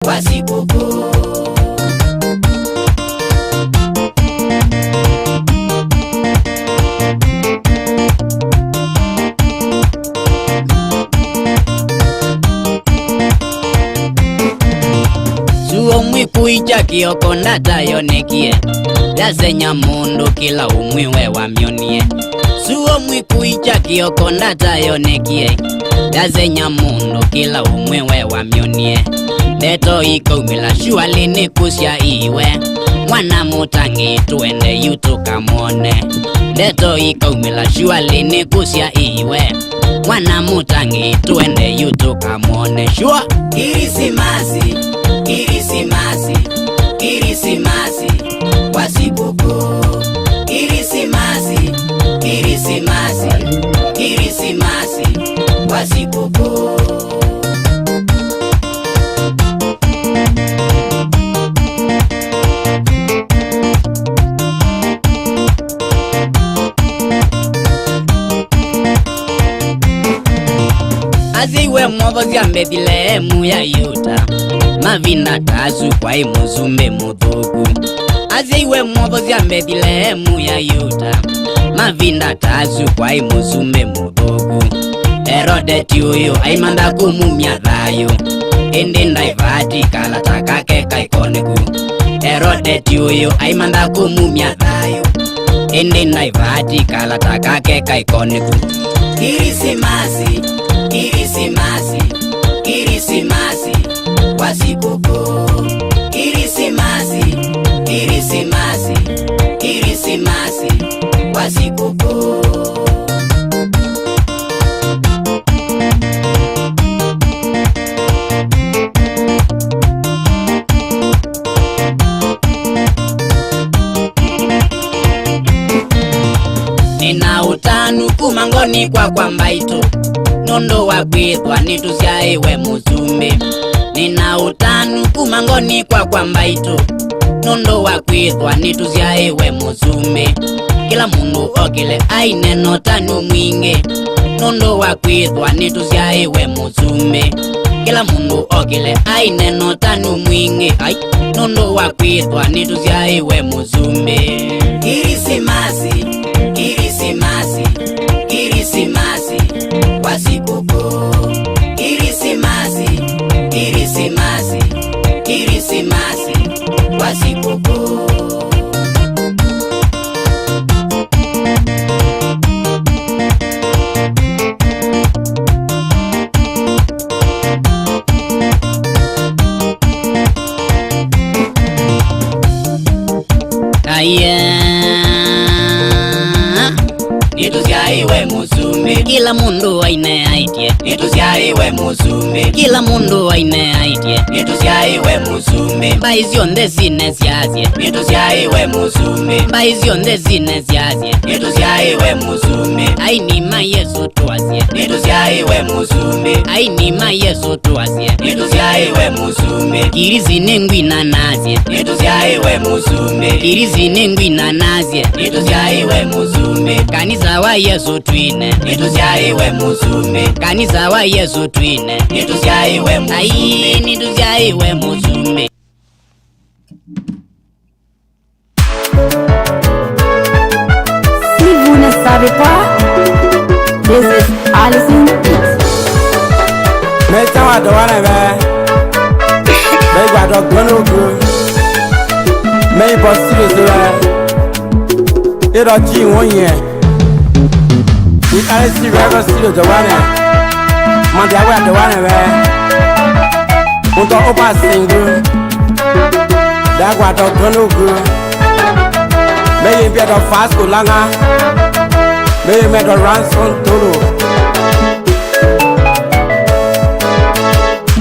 kwa sikukuu. Umwi kuija kioko ndatayonekie Dasenya mundu kila umwi we wamyonie Suo mwi kuija kioko ndatayonekie Dasenya mundu kila umwi we wamyonie Deto iko umila shuali ni kusya iwe Mwana mutangi tuende yutuka mwone Deto iko umila shuali ni kusya iwe Mwana mutangi tuende yutuka mwone Shua Kirisimasi Kirisimasi, Kirisimasi, kwa sikukuu. Kirisimasi, Kirisimasi, Kirisimasi, kwa sikukuu. Aziwe mwobozi ya Bethlehemu ya Yuda Mavinda tazu kwa imuzumbe muthuku Aziwe mwobozi ya Bethlehemu ya Yuda Mavinda tazu kwa imuzumbe muthuku Herodeti uyu aimanda kumumia thayo Indi ndaivati kalata kake kaikoniku Herodeti uyu aimanda kumumia thayo Indi ndaivati kalata kake kaikoniku Kirisimasi Kirisimasi, Kirisimasi, kwa sikukuu. Kirisimasi, Kirisimasi, Kirisimasi, kwa sikukuu. Nina utanu kumangoni kwa mbaito Nondo wakwithwa nitusyaiwe muzumbe Nina utanu kumangoni kwa mbaito Nondo wakwithwa nitusyaiwe muzumbe Kila mundu okile aine notanu mwingi Nondo wakwithwa nitusyaiwe muzumbe Kila mundu okile aine notanu mwingi Nondo wakwithwa nitusyaiwe muzumbe Kirisimasi Kirisimasi Kirisimasi kwa sikukuu. Kirisimasi Kirisimasi Kirisimasi kwa sikukuu. Nitusyaiwe muzumbe Kila mundu aine aitie Nitusyaiwe muzumbe Kila mundu aine aitie Nitusyaiwe muzumbe Baizionde zine syasye Nitusyaiwe muzumbe Baizionde zine syasye Nitusyaiwe muzumbe Ainima Yesu tuasye Nitusyaiwe muzumbe Ainima Yesu tuasye Nitusyaiwe muzumbe Kirizine ngwina nazye Nitusyaiwe muzumbe Kirizine ngwina nazye Nitusyaiwe muzumbe Kanisa wa Yesu twine Nitusyaiwe muzumbe Kanisa wa Yesu twine Nitusyaiwe muzumbe Ai nitusyaiwe muzumbe Si vous ne savez pas, this is Alison Beats. Mais ça va devoir mais va donc donner mais il passe sur le soleil et là tu vois rien il a laissé vraiment sur le devoir mon diable devoir on doit pas single d'agua donc donner mais il vient de face au langa mais il met de rançon tolo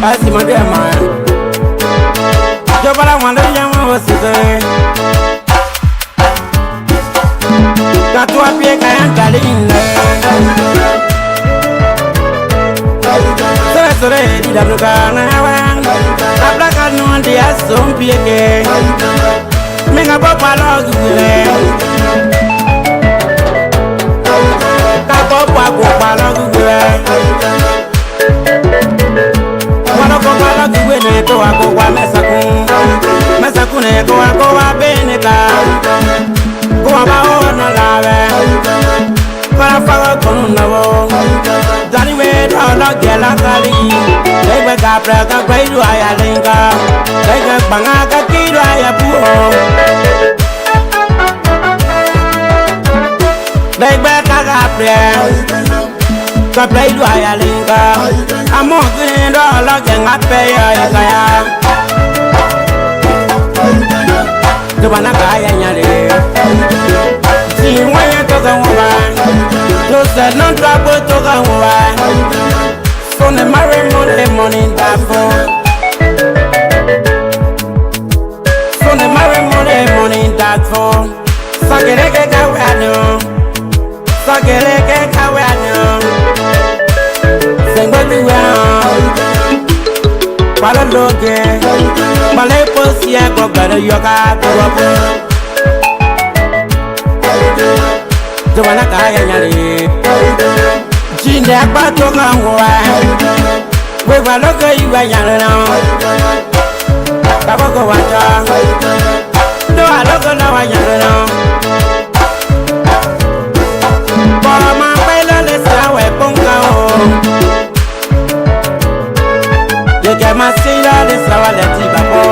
I see my dear man. Yo para wanda yama wasise. Katu apie kaya dalina. Sore sore di dalam kana wan. Abla kanu andi asum pieke. Menga papa logu le. Kapapa papa logu le. Wanna go back to bene to ako wa mesakune ko ako wa bene ka ko ba ona lawe para faga kono nawo dani we do la gela kali dai we ka pra ka kwai do aya lenga dai ka banga ka ki do aya buo dai we ka ka play do aya lenga amo gine do la genga pe ya kaya do bana kaya nyale si wanya to ga wa to se non trouble to ga wa so ne marry money that for so ne marry money that for sagere ke ka wa no sagere ke ka wa no sengwe wa para loge male posia go gara yoga to wa to bana kaya nyale jinde akpa to kan wa we wa loge iwa nyale na baba go wa ja do a loge na wa nyale na para ma pela le sa we ponga o de que ma sila le sa wa le ti babo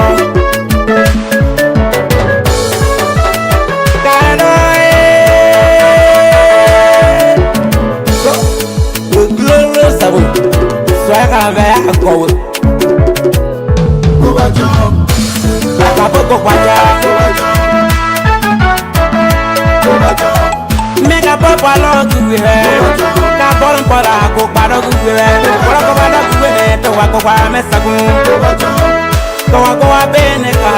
Swagger vert go. Mega papa lo tu ka bolon para go para go para go para go to wa go pa mesagu to wa go bene ka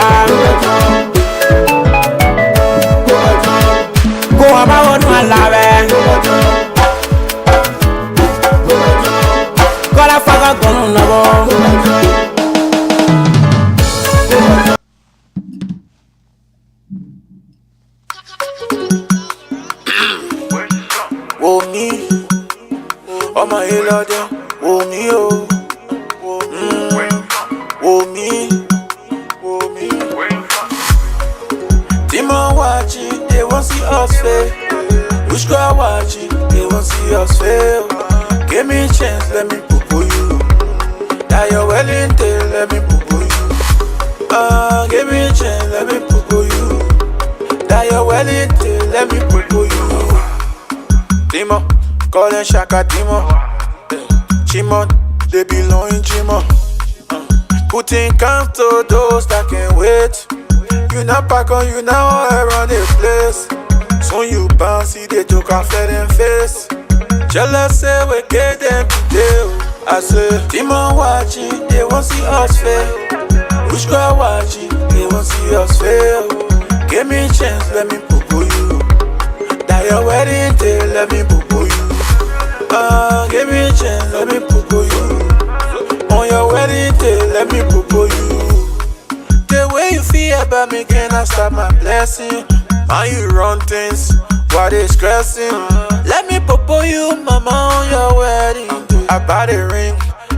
go aba wonu alawe gola faga gonu nabo wo mi ọmọ ìlọdẹ wo mi o wo mi Demon watching, they won't see us fail. Which girl watching, they won't see us fail. Give me a chance, let me poo you. That you're well into, let me poo you. Give me a chance, let me poo you. That you're well into, let me poo you. Demon, call them Shaka Demon. Chimon, they belong in Chimon. Putting count to those that can't wait. You not pack on, you now around the place. Soon you bounce, see they took off them face. Jealous say we get them today. I say, Demon watching, they won't see us fail. Which girl watching, they won't see us fail. Give me a chance, let me poo you. That your wedding day, let me poo you. Give me a chance, let me poo you. On your wedding day, let me poo you. The way you feel about me, can I stop my blessing? Man, you run things, why they stressing? Let me popo you, mama, on your wedding day. I buy the ring,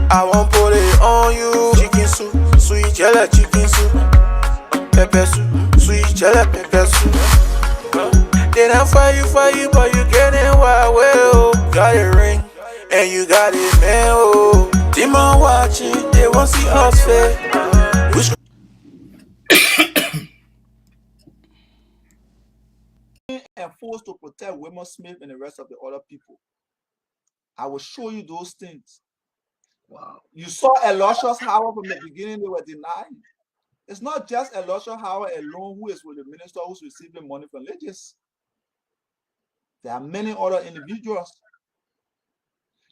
I won't put it on you. Chicken soup, sweet jelly, chicken soup. Pepper soup, sweet jelly, pepper soup. Then I fight you, but you getting wild, well. Got a ring, and you got it, man, oh. Demon watching, they won't see us fail. And forced to protect Wilmer Smith and the rest of the other people. I will show you those things. Wow. You saw Elisha Howard from the beginning, they were denying. It's not just Elisha Howard alone who is with the minister who's receiving money from religious. There are many other individuals.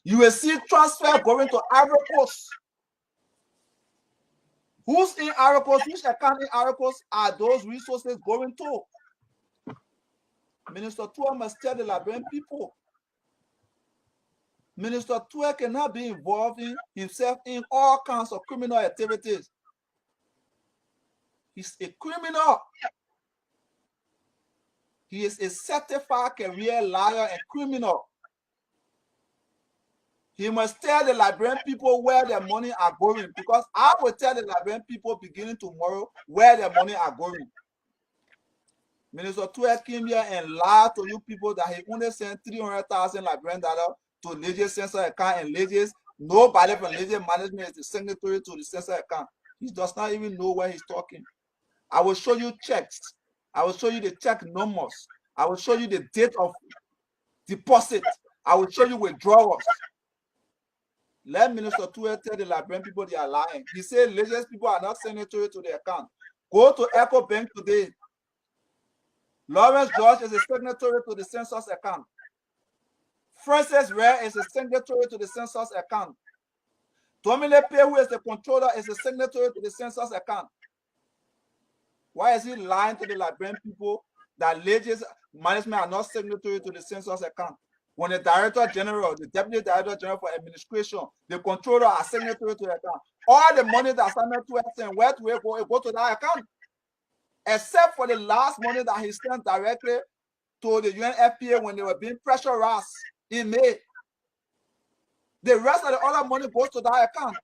You will see transfer going to Ivory Coast. Who's in Ivory Coast? Which account in Ivory Coast are those resources going to? Minister Tua must tell the Liberian people. Minister Tua cannot be involved in himself in all kinds of criminal activities. He's a criminal. He is a certified career liar and criminal. He must tell the Liberian people where their money are going, because I will tell the Liberian people beginning tomorrow where their money are going. Minister Tuer came here and lied to you people that he only sent $300,000 Liberian dollars to Lege's census account, and Lege's, nobody from Lege management is the signatory to the census account. He does not even know where he's talking. I will show you checks. I will show you the check numbers. I will show you the date of deposit. I will show you withdrawals. Let Minister Tuer tell the Liberian people they are lying. He said Lege's people are not signatory to the account. Go to Echo Bank today. Lawrence George is a signatory to the census account. Francis Ray is a signatory to the census account. Dominic Pay, who is the controller, is a signatory to the census account. Why is he lying to the Liberian people that Lege's management are not signatory to the census account? When the Director General, the Deputy Director General for Administration, the controller are signatory to the account. All the money that Samuel Tuer sent, where to go, it go to that account. Except for the last money that he sent directly to the UNFPA when they were being pressurized in May. The rest of the other money goes to that account.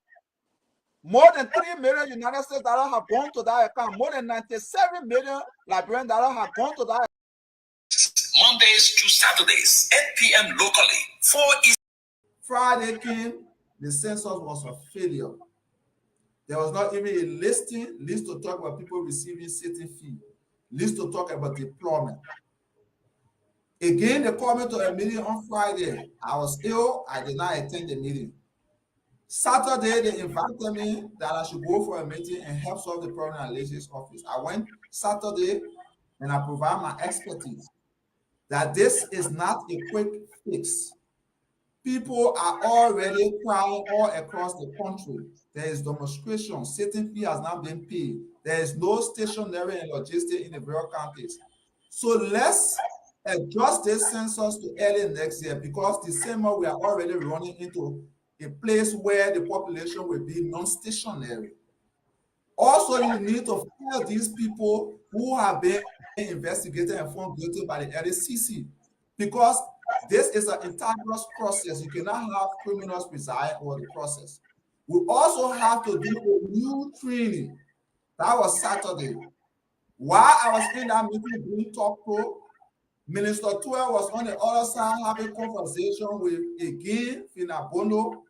More than $3 million United States dollars have gone to that account. More than 97 million Liberian dollars have gone to that account. Mondays to Saturdays, 8 p.m. locally, 4 East. Friday came, the census was a failure. There was not even a list to talk about people receiving certain fee, list to talk about deployment. Again, they called me to a meeting on Friday. I was ill, I did not attend the meeting. Saturday, they invited me that I should go for a meeting and help solve the problem at Lege's office. I went Saturday and I provide my expertise that this is not a quick fix. People are already crying all across the country. There is demonstration. Certain fee has not been paid. There is no stationery and logistics in the various counties. So let's adjust this census to early next year, because December we are already running into a place where the population will be non-stationary. Also, you need to fire these people who have been investigated and found guilty by the LACC, because this is an integrous process. You cannot have criminals preside over the process. We also have to do a new training. That was Saturday. While I was in that meeting doing talk pro, Minister Tuer was on the other side having a conversation with, again, Finabono,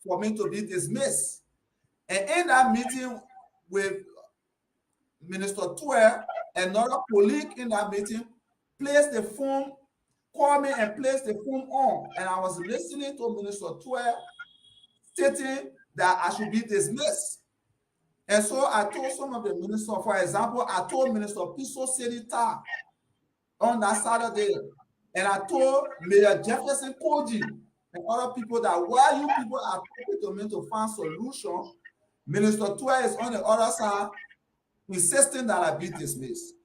for me to be dismissed. And in that meeting with Minister Tuer, another colleague in that meeting placed the phone, called me and placed the phone on. And I was listening to Minister Tuer stating that I should be dismissed. And so I told some of the ministers, for example, I told Minister Piso Sedita on that Saturday, and I told Mayor Jefferson Koji and other people that while you people are talking to me to find solution, Minister Tuer is on the other side insisting that I be dismissed.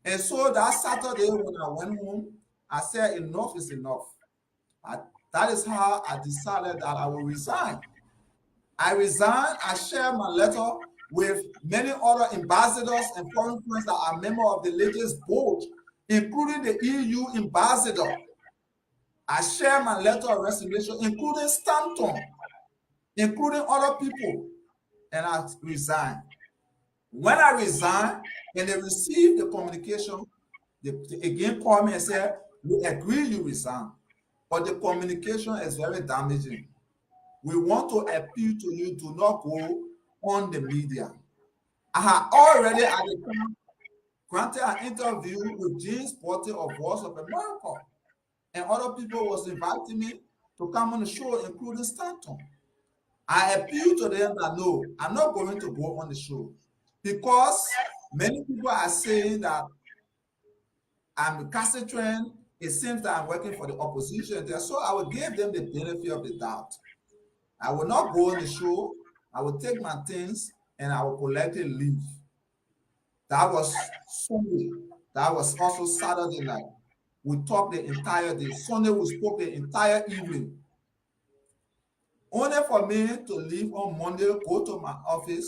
And so that Saturday when I went home, I said enough is enough. That is how I decided that I will resign. I resigned. I shared my letter with many other ambassadors and foreign friends that are members of the Lege's board, including the EU ambassador. I shared my letter of resignation, including Stanton, including other people, and I resigned. When I resigned and they received the communication, they again called me and said, we agree you resign, but the communication is very damaging. We want to appeal to you, do not go on the media. I had already at the time granted an interview with James Porter of Voice of America, and other people was inviting me to come on the show, including Stanton. I appealed to them that no, I'm not going to go on the show, because many people are saying that I'm recalcitrant. It seems that I'm working for the opposition there, so I will give them the benefit of the doubt. I will not go on the show. I will take my things and I will politely leave. That was Sunday. That was also Saturday night. We talked the entire day. Sunday we spoke the entire evening. Only for me to leave on Monday, go to my office,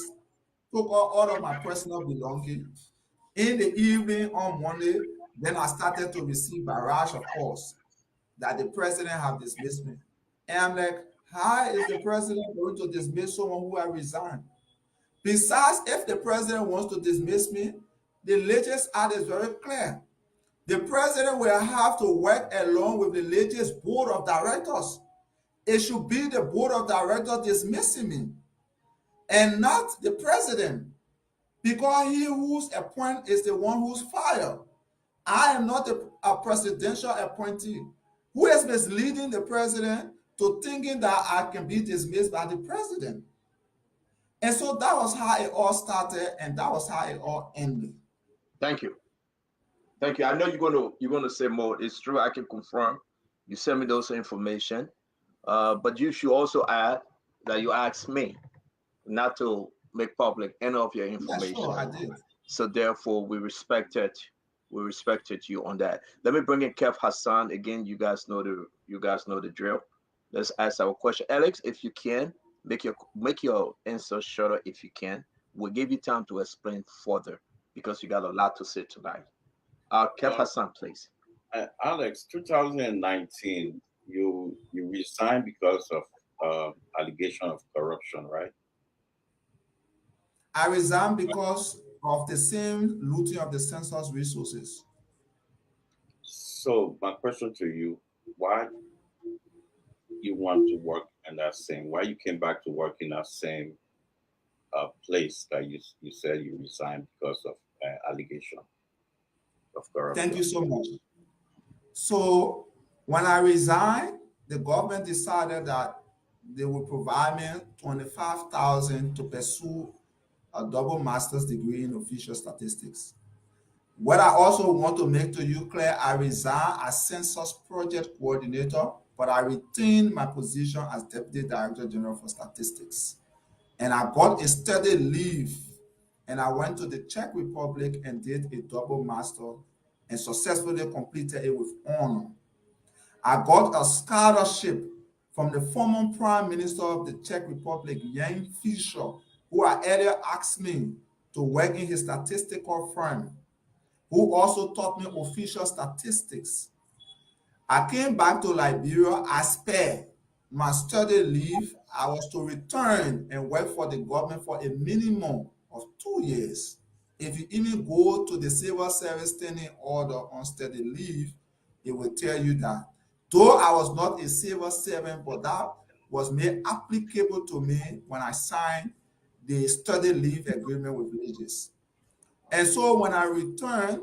took all of my personal belongings. In the evening on Monday, then I started to receive barrage of calls that the president have dismissed me. And I'm like, how is the president going to dismiss someone who has resigned? Besides, if the president wants to dismiss me, the latest act is very clear. The president will have to work along with the latest board of directors. It should be the board of directors dismissing me and not the president, because he who's appointed is the one who's fired. I am not a presidential appointee who is misleading the president to thinking that I can be dismissed by the president. And so that was how it all started, and that was how it all ended. Thank you. Thank you. I know you're gonna say more. It's true. I can confirm. You send me those information, but you should also add that you asked me not to make public any of your information. Yeah, sure, I did. So therefore, we respected you on that. Let me bring in Kev Hassan again. You guys know the drill. Let's ask our question. Alex, if you can make your answer shorter, if you can, we'll give you time to explain further because you got a lot to say tonight. Kev Hassan, please. Alex, 2019, you resigned because of allegation of corruption, right? I resigned because of the same looting of the census resources. So my question to you, why you want to work in that same, why you came back to work in that same place that you said you resigned because of allegation of corruption? Thank you so much. So when I resigned, the government decided that they would provide me $25,000 to pursue a double master's degree in official statistics. What I also want to make to you clear, I resigned as census project coordinator, but I retained my position as Deputy Director General for Statistics. And I got a study leave, and I went to the Czech Republic and did a double master and successfully completed it with honor. I got a scholarship from the former Prime Minister of the Czech Republic, Jan Fischer, who had earlier asked me to work in his statistical firm, who also taught me official statistics. I came back to Liberia as per my study leave. I was to return and work for the government for a minimum of 2 years. If you even go to the civil service standing order on study leave, it will tell you that though I was not a civil servant, but that was made applicable to me when I signed the study leave agreement with Legis. And so when I returned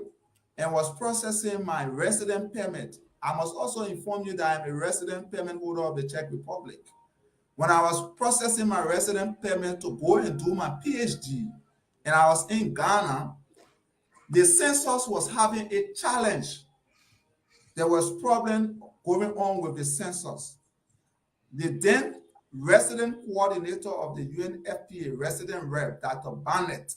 and was processing my resident permit, I must also inform you that I'm a resident permit holder of the Czech Republic. When I was processing my resident permit to go and do my PhD, and I was in Ghana, the census was having a challenge. There was problem going on with the census. The then resident coordinator of the UNFPA, resident rep, Dr. Barnett,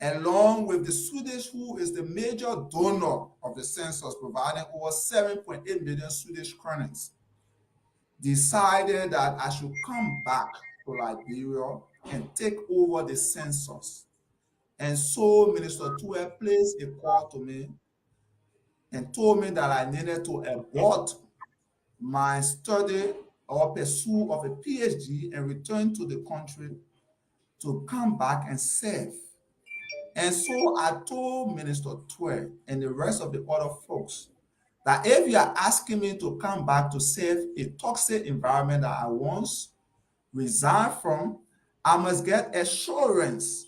along with the Swedish, who is the major donor of the census, providing over 7.8 million Swedish kroners, decided that I should come back to Liberia and take over the census. And so Minister Tue placed a call to me and told me that I needed to abort my study or pursuit of a PhD and return to the country to come back and serve. And so I told Minister Tue and the rest of the other folks that if you are asking me to come back to serve a toxic environment that I once resigned from, I must get assurance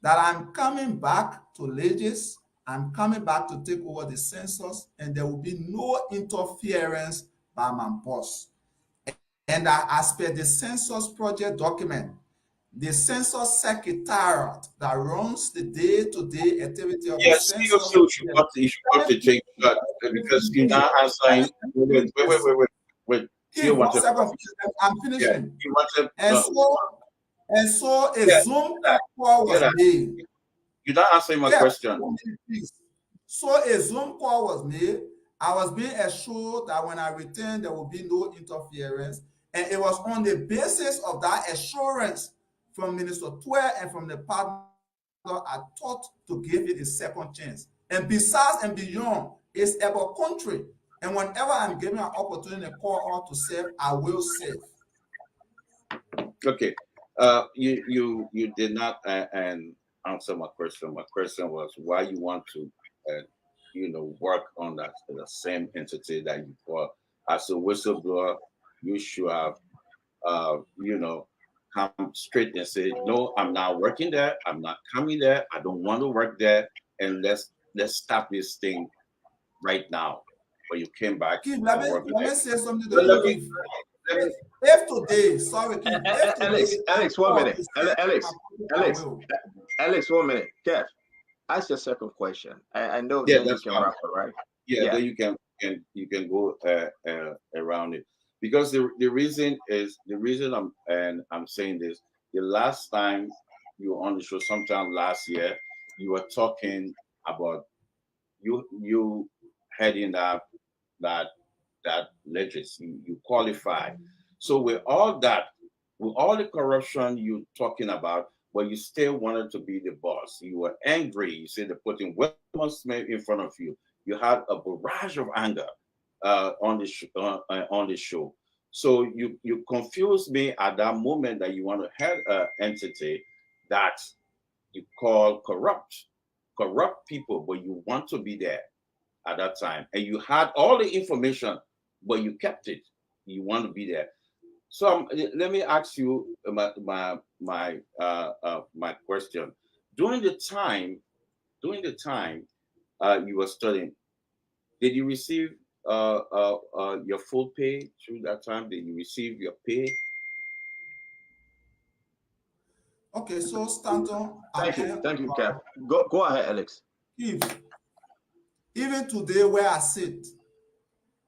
that I'm coming back to Legis, I'm coming back to take over the census, and there will be no interference by my boss. And that as per the census project document, the census secretariat that runs the day-to-day activity of the census. Yes, you should not to take that because you're not answering. Wait. I'm finishing. Yeah, and so a Zoom call was made. You're not answering my question. So a Zoom call was made. I was being assured that when I returned, there will be no interference. And it was on the basis of that assurance from Minister Tue and from the partner I thought to give it a second chance. And besides and beyond, it's about country. And whenever I'm given an opportunity to call out to serve, I will serve. Okay. You did not and answer my question. My question was why you want to work on that the same entity that you call as a whistleblower. You should have come straight and say, no, I'm not working there. I'm not coming there. I don't want to work there. And let's stop this thing right now. But you came back Keith, and worked let there. me say something to But you, Keith. If today, sorry, Keith, if today, Alex, 1 minute. Alex, 1 minute. Kev, ask your second question. I know yeah, then you that's can fine. wrap it, right? Yeah, then you can go around it because the reason I'm saying this. The last time you were on the show, sometime last year, you were talking about you heading that legislature, you qualify. So with all the corruption you're talking about, but you still wanted to be the boss. You were angry. You said they're putting Wilma Smith in front of you. You had a barrage of anger on the show. So you confused me at that moment that you want to head an entity that you call corrupt people, but you want to be there at that time, and you had all the information, but you kept it. You want to be there. So let me ask you my question. During the time you were studying, did you receive your full pay through that time? Did you receive your pay? Okay, so Stanton, Thank you, Kev. Go ahead, Alex. Keith, even today where I sit,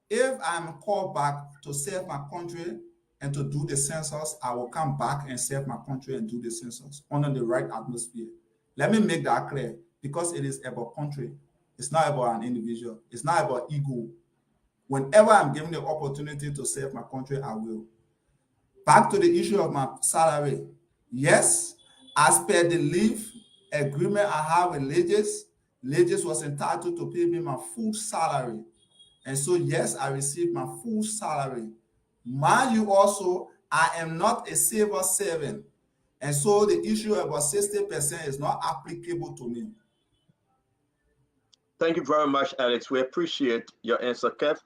if I'm called back to serve my country and to do the census, I will come back and serve my country and do the census under the right atmosphere. Let me make that clear because it is about country. It's not about an individual. It's not about ego. Whenever I'm given the opportunity to serve my country, I will. Back to the issue of my salary. Yes, as per the leave agreement I have with Legis was entitled to pay me my full salary. And so, yes, I received my full salary. Mind you also, I am not a civil servant. And so the issue about 60% is not applicable to me. Thank you very much, Alex. We appreciate your answer, Kev.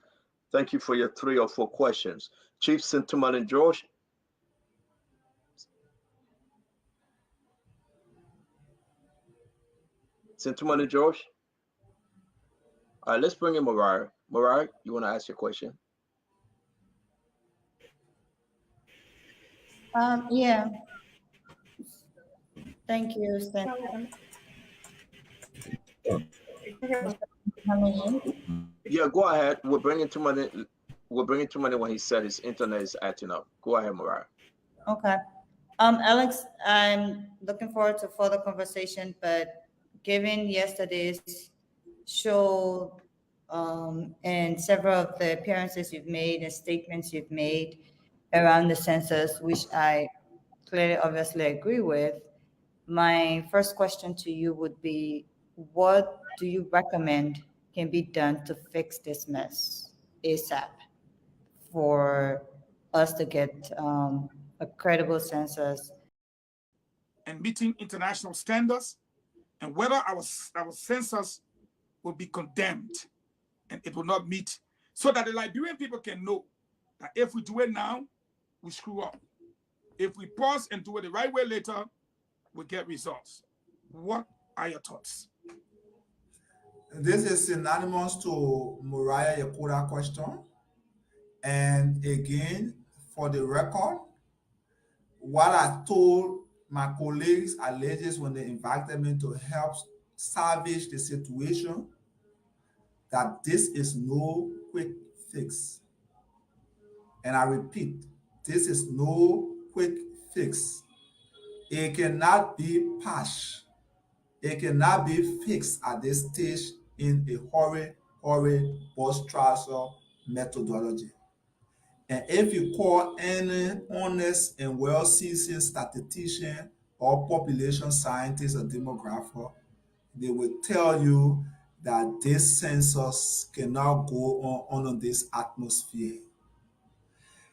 Thank you for your 3 or 4 questions. Chief Sintuman and George. Sintuman and George. All right, let's bring in Mariah. Mariah, you want to ask your question? Yeah. Thank you, Yeah, go ahead. We're bringing too many when he said his internet is acting up. Go ahead, Mariah. Okay. Alex, I'm looking forward to further conversation, but given yesterday's show and several of the appearances you've made and statements you've made around the census, which I clearly obviously agree with, my first question to you would be, what do you recommend can be done to fix this mess ASAP for us to get a credible census? And meeting international standards, and whether our census will be condemned and it will not meet, so that the Liberian people can know that if we do it now, we screw up. If we pause and do it the right way later, we get results. What are your thoughts? This is synonymous to Mariah Yakuda question. And again, for the record, what I told my colleagues at Legis when they invited me to help salvage the situation, that this is no quick fix. And I repeat, this is no quick fix. It cannot be patched. It cannot be fixed at this stage in a hurry, bus trouser methodology. And if you call any honest and well-seasoned statistician or population scientist or demographer, they will tell you that this census cannot go on under this atmosphere.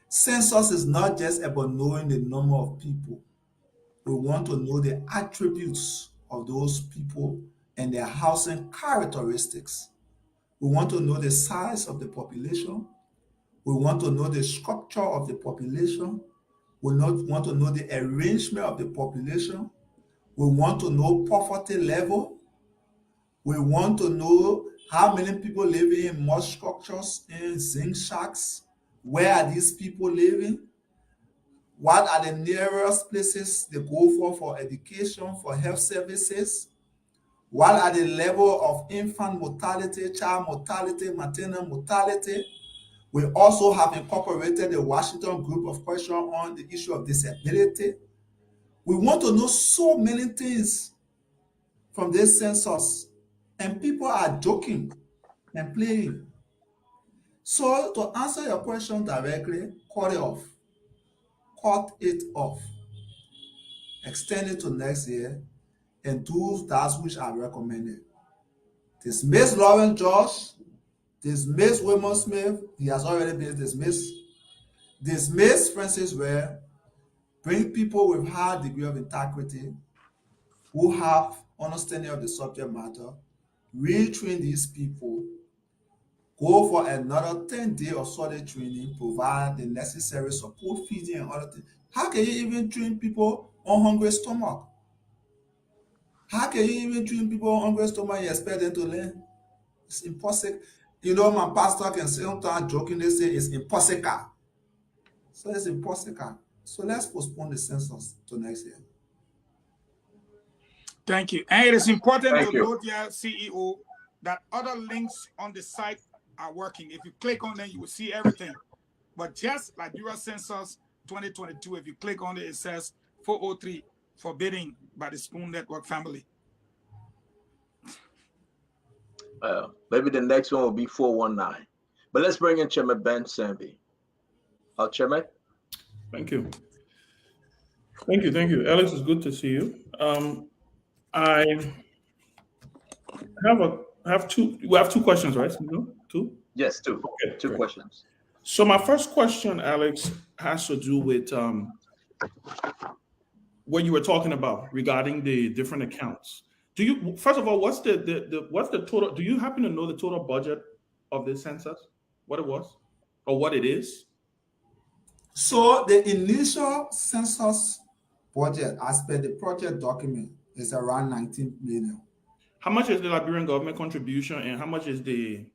Census is not just about knowing the number of people. We want to know the attributes of those people and their housing characteristics. We want to know the size of the population. We want to know the structure of the population. We want to know the arrangement of the population. We want to know poverty level. We want to know how many people live in mud structures, in zinc shacks. Where are these people living? What are the nearest places they go for education, for health services? What are the level of infant mortality, child mortality, maternal mortality? We also have incorporated the Washington Group of Question on the issue of disability. We want to know so many things from this census, and people are joking and playing. So to answer your question directly, cut it off. Cut it off. Extend it to next year and do that which I recommended. Dismiss Lauren Josh, dismiss Wilmot Smith, he has already been dismissed. Dismiss Francis Ware, bring people with high degree of integrity who have understanding of the subject matter, retrain these people, go for another 10-day of solid training, provide the necessary support, feeding and other things. How can you even train people on hungry stomach? How can you even train people on hungry stomach and expect them to learn? It's impossible. You know, my pastor can sometimes jokingly say it's impossible. So it's impossible. So let's postpone the census to next year. Thank you. And it is important Thank to you. note, dear CEO, that other links on the site are working. If you click on them, you will see everything. But just like Liberia Census 2022, if you click on it, it says 403 forbidding by the Spoon Network family. Maybe the next one will be 419. But let's bring in Chairman Ben Sanvi. Chairman? Thank you. Thank you. Thank you. Alex, it's good to see you. I have two. We have two questions, right? No? Two? Yes, two. Okay, two great. questions. So my first question, Alex, has to do with what you were talking about regarding the different accounts. Do you, first of all, what's the total? Do you happen to know the total budget of the census? What it was, or what it is? So the initial census budget, as per the project document, is around 19 million. How much is the Liberian government contribution, and how much is the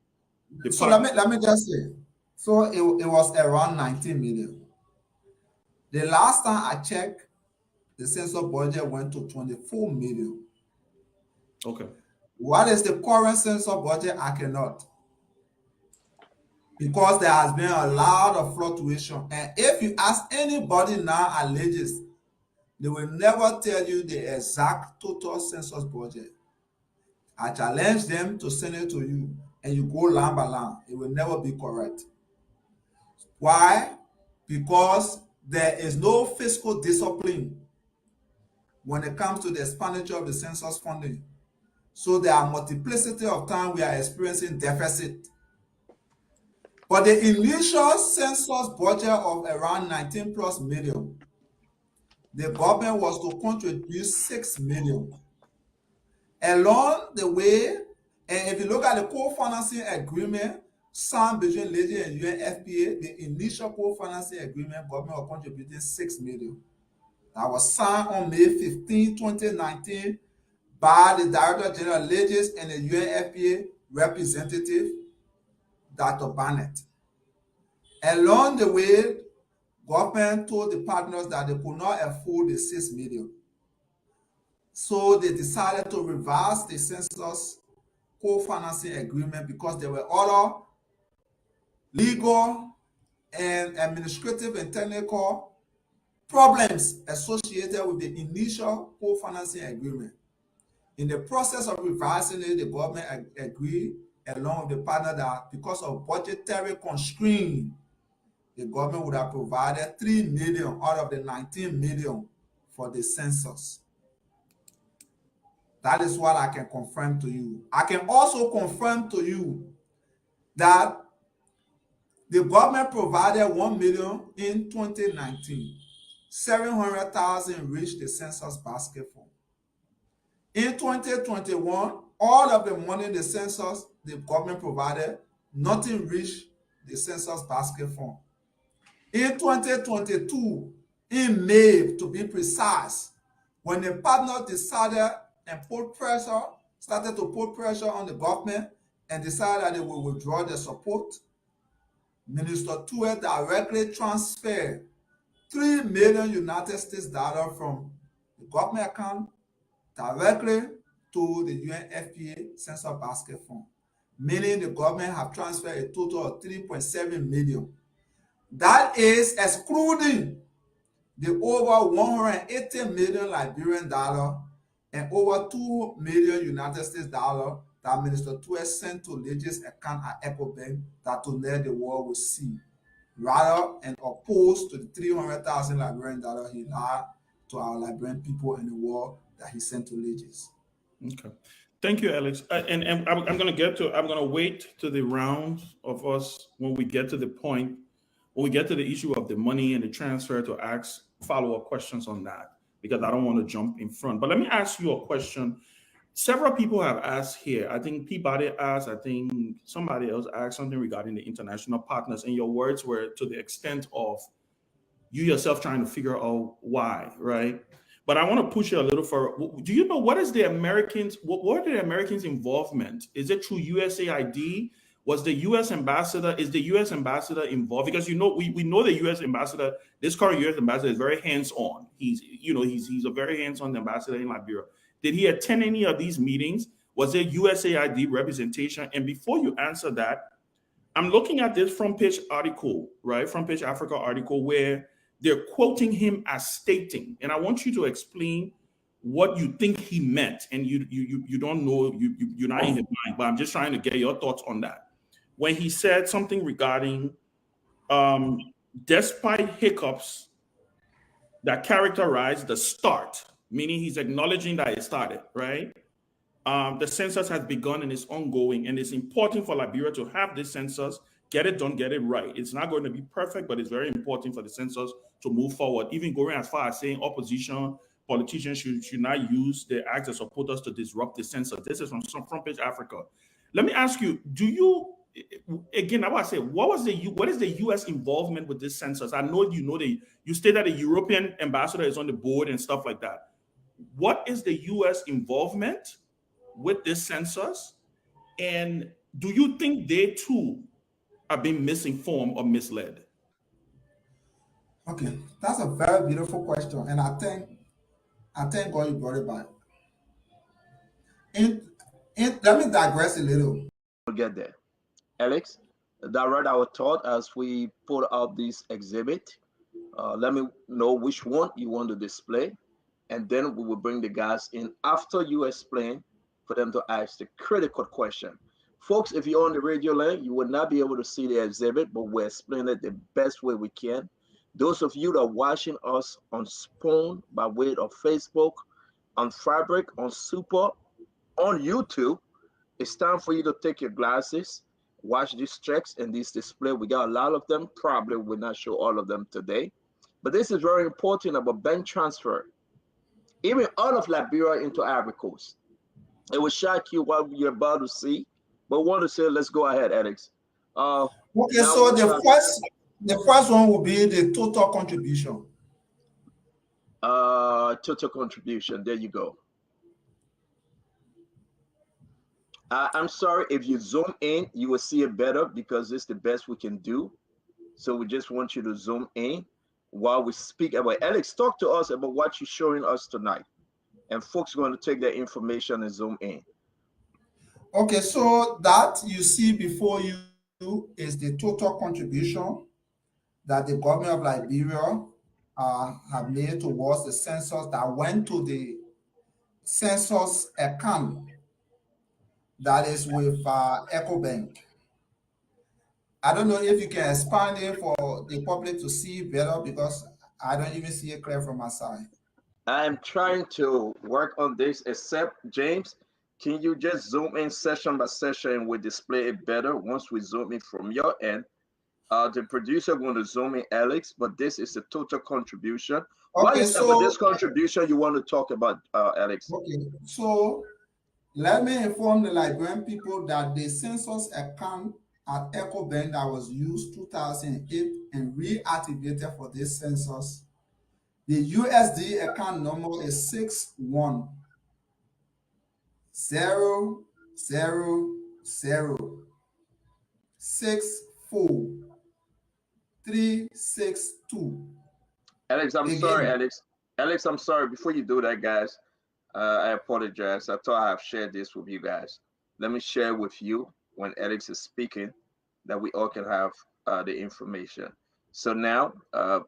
so let me just say, so it was around 19 million. The last time I checked, the census budget went to 24 million. Okay. What is the current census budget? I cannot, because there has been a lot of fluctuation. And if you ask anybody now at Legis, they will never tell you the exact total census budget. I challenge them to send it to you, and you go line by line. It will never be correct. Why? Because there is no fiscal discipline when it comes to the expenditure of the census funding. So there are multiplicity of times we are experiencing deficit. But the initial census budget of around 19 plus million, the government was to contribute 6 million. Along the way, and if you look at the co-financing agreement signed between Legis and UNFPA, the initial co-financing agreement, government was contributing 6 million. That was signed on May 15, 2019 by the Director General Legis and the UNFPA representative, Dr. Barnett. Along the way, government told the partners that they could not afford the 6 million. So they decided to reverse the census co-financing agreement because there were other legal and administrative and technical problems associated with the initial co-financing agreement. In the process of revising it, the government agreed along with the partner that because of budgetary constraint, the government would have provided 3 million out of the 19 million for the census. That is what I can confirm to you. I can also confirm to you that The government provided 1 million in 2019. 700,000 reached the census basket fund. In 2021, all of the money in the census the government provided, nothing reached the census basket fund. In 2022, in May, to be precise, when the partners decided and started to put pressure on the government and decided that they will withdraw their support, Minister Tue directly transferred $3 million United States from the government account directly to the UNFPA Census Basket Fund, meaning the government have transferred a total of $3.7 million. That is excluding the over $180 million Liberian dollar and over $2 million United States dollar that Minister Tue sent to Legis's account at EcoBank that tonight the world will see, rather and opposed to the 300,000 Liberian dollar he lied to our Liberian people in the world that he sent to Legis. Okay. Thank you, Alex. And I'm going to wait to the rounds of us when we get to the point, when we get to the issue of the money and the transfer, to ask follow-up questions on that, because I don't want to jump in front. But let me ask you a question. Several people have asked here. I think Peabody asked, I think somebody else asked something regarding the international partners, and your words were to the extent of you yourself trying to figure out why, right? But I want to push you a little further. Do you know what is the Americans, what are the Americans' involvement? Is it through USAID? Was the U.S. ambassador, is the U.S. ambassador involved? Because, you know, we know the U.S. ambassador, this current U.S. ambassador is very hands-on. He's a very hands-on ambassador in Liberia. Did he attend any of these meetings? Was there USAID representation? And before you answer that, I'm looking at this front page article, right? Front page Africa article where they're quoting him as stating, and I want you to explain what you think he meant. And you don't know, you're not in his mind, but I'm just trying to get your thoughts on that. When he said something regarding, despite hiccups that characterize the start, meaning he's acknowledging that it started, right? The census has begun and is ongoing, and it's important for Liberia to have this census, get it done, get it right. It's not going to be perfect, but it's very important for the census to move forward, even going as far as saying opposition politicians should not use their acts as supporters to disrupt the census. This is from Front Page Africa. Let me ask you, do you, again, I want to say, what is the U.S. involvement with this census? I know you state that the European ambassador is on the board and stuff like that. What is the U.S. involvement with this census? And do you think they too are being misinformed or misled? Okay, that's a very beautiful question, and I thank God you brought it back. Let me digress a little. We'll get there. Alex, direct our thought as we put up this exhibit. Let me know which one you want to display, and then we will bring the guys in after you explain for them to ask the critical question. Folks, if you're on the radio link, you will not be able to see the exhibit, but we're explaining it the best way we can. Those of you that are watching us on Spoon by way of Facebook, on Fabric, on Super, on YouTube, it's time for you to take your glasses, watch these checks and this display. We got a lot of them. Probably will not show all of them today. But this is very important about bank transfer, even out of Liberia into Ivory Coast. It will shock you what you're about to see. But want to say, let's go ahead, Alex. Okay, so the first one will be the total contribution. Total contribution. There you go. I'm sorry, if you zoom in, you will see it better because it's the best we can do. So we just want you to zoom in while we speak about. Alex, talk to us about what you're showing us tonight. And folks are going to take that information and zoom in. Okay, so that you see before you is the total contribution that the government of Liberia have made towards the census that went to the census account that is with EcoBank. I don't know if you can expand it for the public to see better because I don't even see it clear from my side. I'm trying to work on this, except James, can you just zoom in session by session and we display it better once we zoom in from your end? The producer going to zoom in, Alex, but this is the total contribution. What Okay, is so this contribution you want to talk about, Alex? okay, so let me inform the Liberian people that the census account at EcoBank that was used 2008 and reactivated for this census, the USD account number is 61000064 Alex, I'm sorry, Again, Alex. Alex, I'm sorry. Before you do that, guys, I apologize. I thought I have shared this with you guys. Let me share with you when Alex is speaking that we all can have the information. So now,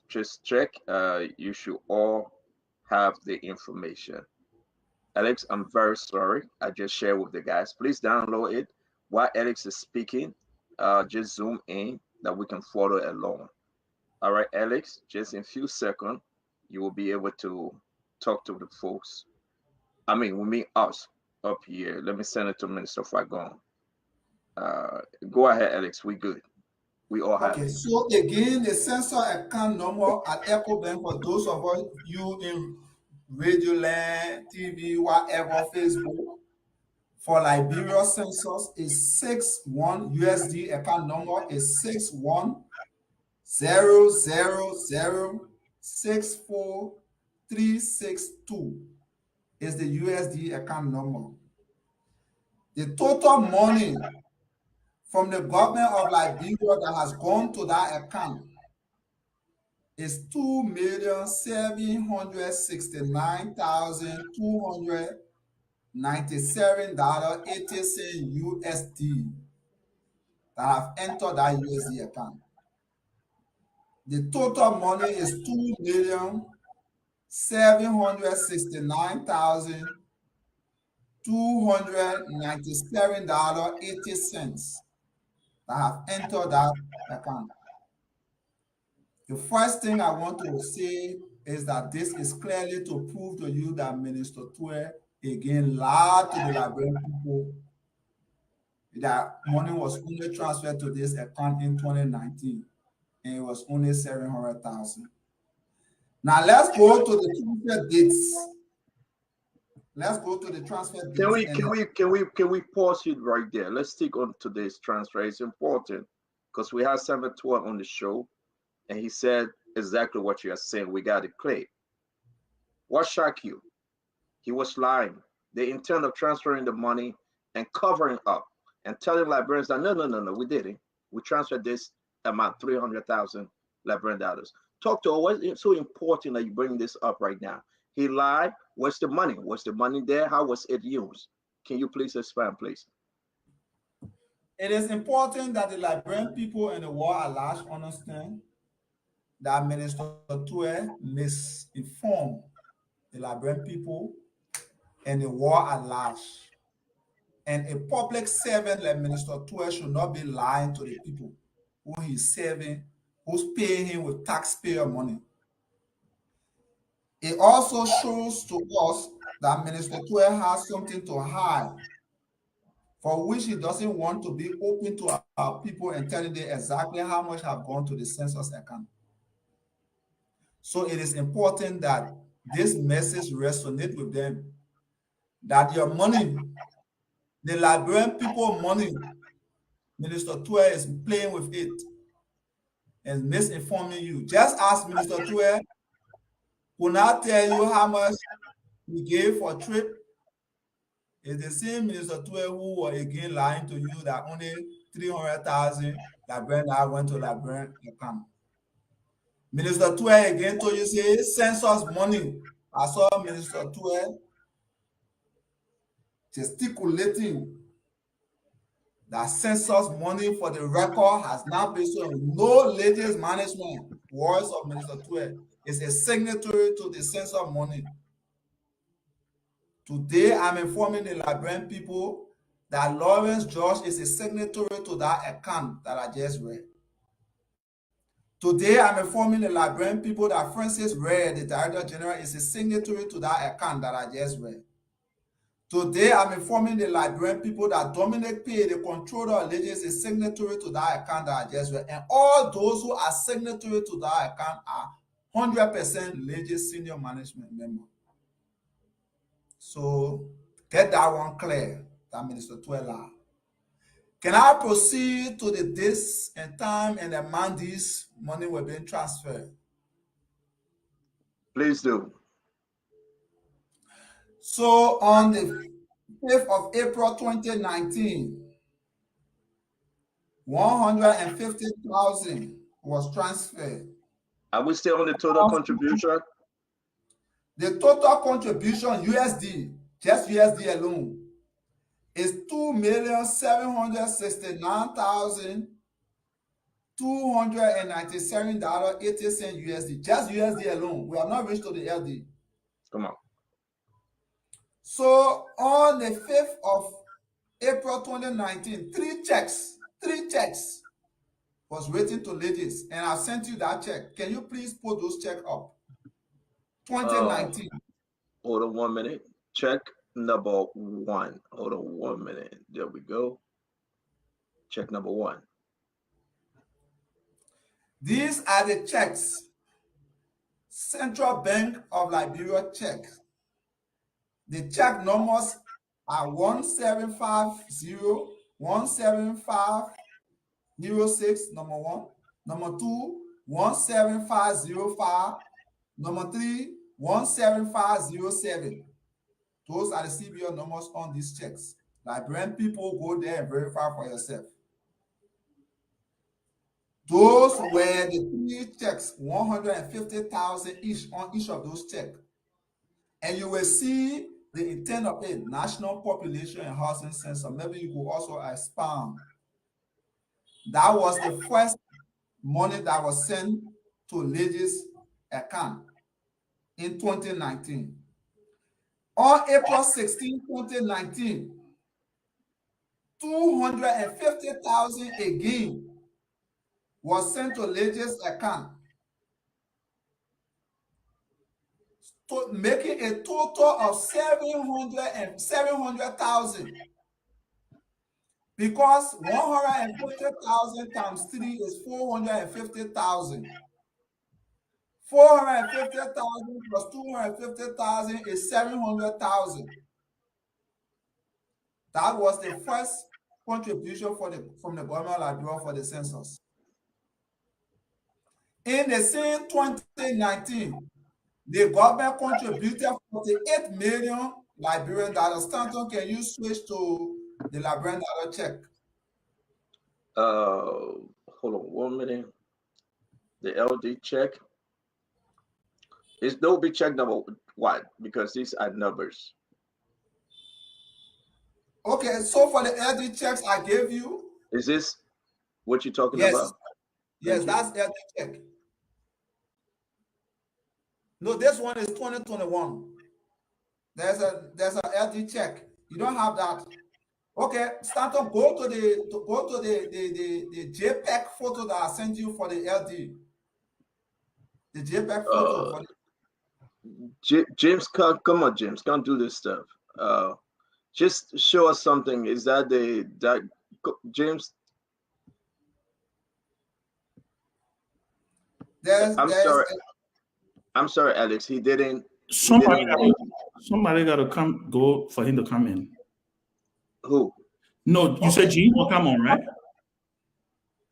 just check. You should all have the information. Alex, I'm very sorry. I just shared with the guys. Please download it while Alex is speaking. Just zoom in that we can follow along. All right, Alex, just in a few seconds, you will be able to talk to the folks. I mean, we meet us up here. Let me send it to Minister Fagon. Go ahead, Alex. We good. We all have okay, it. so again, the census account number at EcoBank for those of us you in Radio Land, TV, whatever, Facebook, for Liberia census is 61 USD account number is 6100064362 is the USD account number. The total money from the government of Liberia that has gone to that account is $2,769,297.80 USD that have entered that USD account. The total money is $2,769,297.80 that have entered that account. The first thing I want to say is that this is clearly to prove to you that Minister Tue again lied to the Liberian people that money was only transferred to this account in 2019 and it was only 700,000. Now let's go to the transfer dates. Let's go to the transfer dates. Can we pause it right there? Let's stick on today's transfer. It's important because we have 712 on the show, and he said exactly what you are saying. We got it clear. What shocked you? He was lying. The intent of transferring the money and covering up and telling Liberians that no, we didn't. We transferred this amount, 300,000 Liberian dollars. Talk to us. Why is it so important that you bring this up right now? He lied. What's the money? Was the money there? How was it used? Can you please expand, please? It is important that the Liberian people and the world at large understand that Minister Tue misinformed the Liberian people and the world at large. And a public servant like Minister Tue should not be lying to the people who he's serving, who's paying him with taxpayer money. It also shows to us that Minister Tue has something to hide, for which he doesn't want to be open to our people and telling them exactly how much have gone to the census account. So it is important that this message resonates with them, that your money, the Liberian people money, Minister Tue is playing with it and misinforming you. Just as Minister Tue could not tell you how much he gave for a trip, it's the same Minister Tue who was again lying to you that only 300,000 Liberian went to Liberian account. Minister Tue again told you, say, census money. I saw Minister Tue gesticulating that census money for the record has now been shown. No latest management words of Minister Tue is a signatory to the census money. Today, I'm informing the Liberian people that Lawrence George is a signatory to that account that I just read. Today, I'm informing the Liberian people that Francis Red, the Director General, is a signatory to that account that I just read. Today, I'm informing the Liberian people that Dominic P., the controller of Legis, is signatory to that account that I just read. And all those who are signatory to that account are 100% Legis senior management member. So get that one clear, that Minister Tuela. Can I proceed to the dates and time and the amount this money were being transferred? Please do. So on the 5th of April 2019, 150,000 was transferred. Are we still on the total contribution? The total contribution USD, just USD alone, is $2,769,297.80 USD. Just USD alone. We have not reached to the LD. Come on. So on the 5th of April 2019, three checks was waiting to ladies, and I sent you that check. Can you please put those checks up? 2019. Hold on 1 minute. Check number 1. Hold on 1 minute. There we go. Check number 1. These are the checks. Central Bank of Liberia check. The check numbers are 1750-17506, number 1. Number 2, 17505. Number 3, 17507. Those are the CBO numbers on these checks. Liberian people, go there and verify for yourself. Those were the 3 checks, 150,000 each on each of those checks. And you will see the intent of it, National Population and Housing Census. Maybe you could also expand. That was the first money that was sent to ladies' account in 2019. On April 16, 2019, 250,000 again was sent to ladies' account, making a total of 700,000. Because 150,000 times 3 is 450,000. 450,000 plus 250,000 is 700,000. That was the first contribution from the government of Liberia for the census. In the same 2019, the government contributed 48 million Liberian dollars. Stanton, can you switch to the Liberian dollar check? Hold on 1 minute. The LD check. It's no big check number 1 because these are numbers. Okay, so for the LD checks I gave you. Is this what you're talking about? Yes, that's LD check. No, this one is 2021. There's a LD check. You don't have that. Okay, Stanton, go to the JPEG photo that I sent you for the LD. The JPEG photo. For the... James, come on, James, can't do this stuff. Just show us something. Is that James? I'm sorry, Alex. He didn't. Somebody got to go for him to come in. Who? No, you said James will come on, right?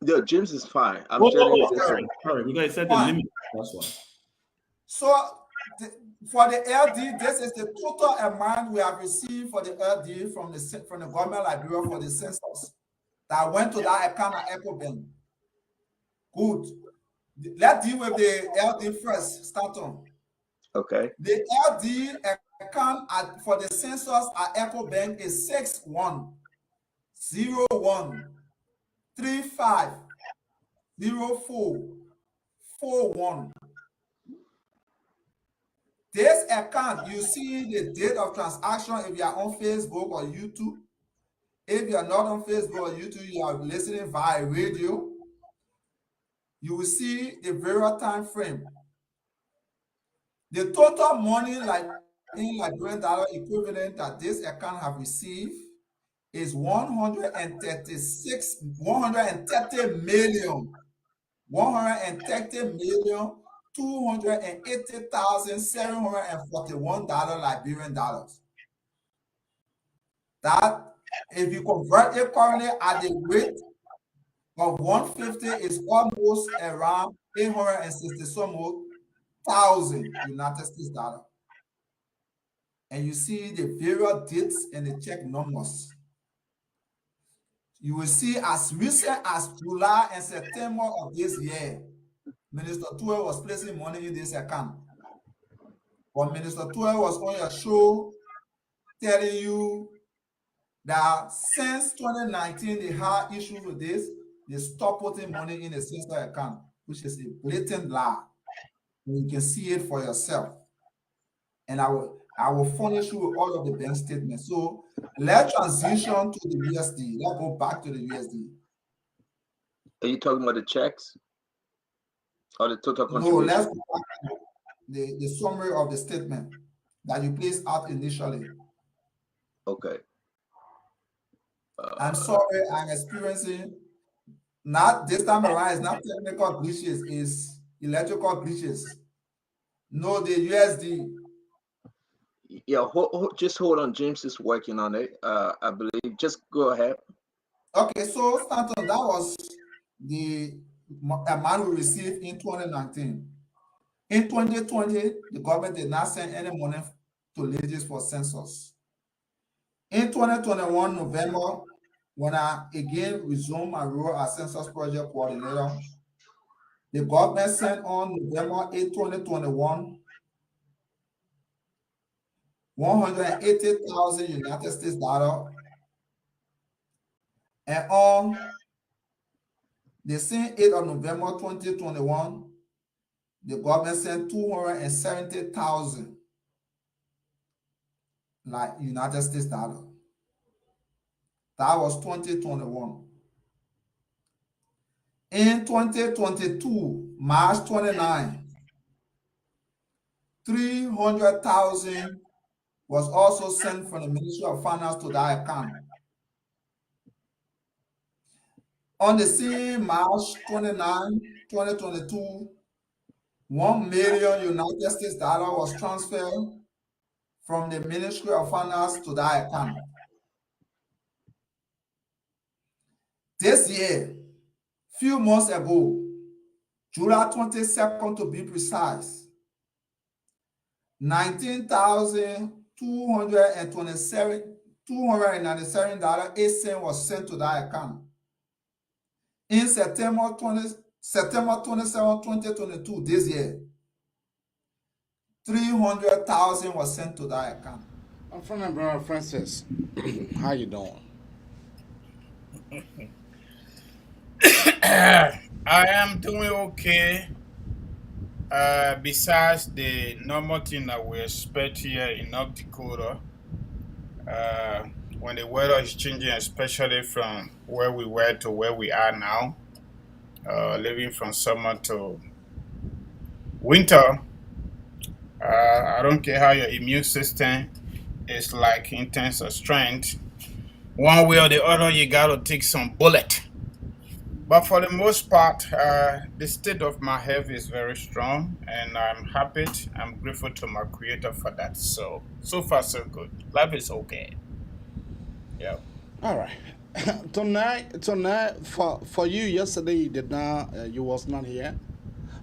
Yeah, James is fine. Sorry, because I said the limit. That's why. So for the LD, this is the total amount we have received for the LD from the government of Liberia for the census that went to that account at EcoBank. Good. Let's deal with the LD first. Start on. Okay. The LD account for the census at EcoBank is 6101350441. This account, you see the date of transaction if you are on Facebook or YouTube. If you are not on Facebook or YouTube, you are listening via radio. You will see the various time frame. The total money Liberia in Liberian dollar equivalent that this account have received is 130,280,741 Liberian dollars. That, if you convert it currently at the rate of 150, is almost around 860 some thousand United States dollar. And you see the various dates and the check numbers. You will see as recent as July and September of this year, Minister Tue was placing money in this account. But Minister Tue was on your show telling you that since 2019 they had issues with this, they stopped putting money in a census account, which is a blatant lie. And you can see it for yourself. And I will furnish you with all of the bank statements. So let's transition to the USD. Let's go back to the USD. Are you talking about the checks or the total No, contribution? let's go back to the summary of the statement that you placed out initially. Okay. I'm sorry, I'm experiencing, not this time around, it's not technical glitches, it's electrical glitches. No, the USD. Yeah, just hold on. James is working on it, I believe. Just go ahead. Okay, so Stanton, that was the amount we received in 2019. In 2020, the government did not send any money to villages for census. In 2021, November, when I again resumed my role as Census Project Coordinator, the government sent on November 8, 2021, 180,000 United States dollar. And on the same 8th of November 2021, the government sent 270,000 like United States dollar. That was 2021. In 2022, March 29, 300,000 was also sent from the Ministry of Finance to that account. On the same March 29, 2022, 1 million United States dollar was transferred from the Ministry of Finance to that account. This year, few months ago, July 22nd to be precise, 19,297.08 was sent to that account. In September 27, 2022, this year, 300,000 was sent to that account. I'm from my brother Francis. How you doing? I am doing okay. Besides the normal thing that we expect here in North Dakota, when the weather is changing, especially from where we were to where we are now, living from summer to winter, I don't care how your immune system is like in terms of strength. One way or the other, you got to take some bullet. But for the most part, the state of my health is very strong, and I'm happy. I'm grateful to my creator for that. So far, so good. Life is okay. Yeah. All right. tonight, for you yesterday, you did not, you was not here.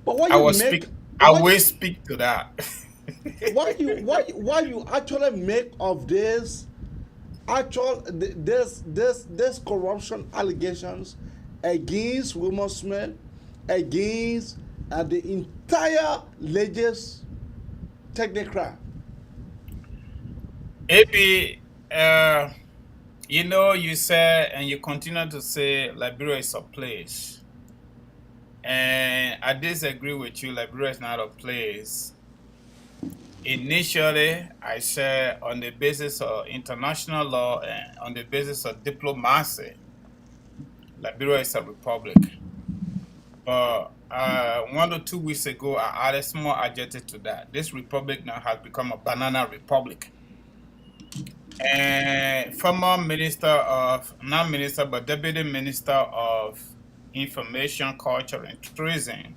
But what I you will make? speak. I will speak to that. What you actually make of this? This corruption allegations against Wilmot Smith, against the entire Legis technocrat. Maybe, you say and you continue to say Liberia is a place. And I disagree with you. Liberia is not a place. Initially, I said on the basis of international law and on the basis of diplomacy, Liberia is a republic. But 1 or 2 weeks ago, I added small adjective to that. This republic now has become a banana republic. And former minister of, not minister, but deputy minister of information, culture, and tourism,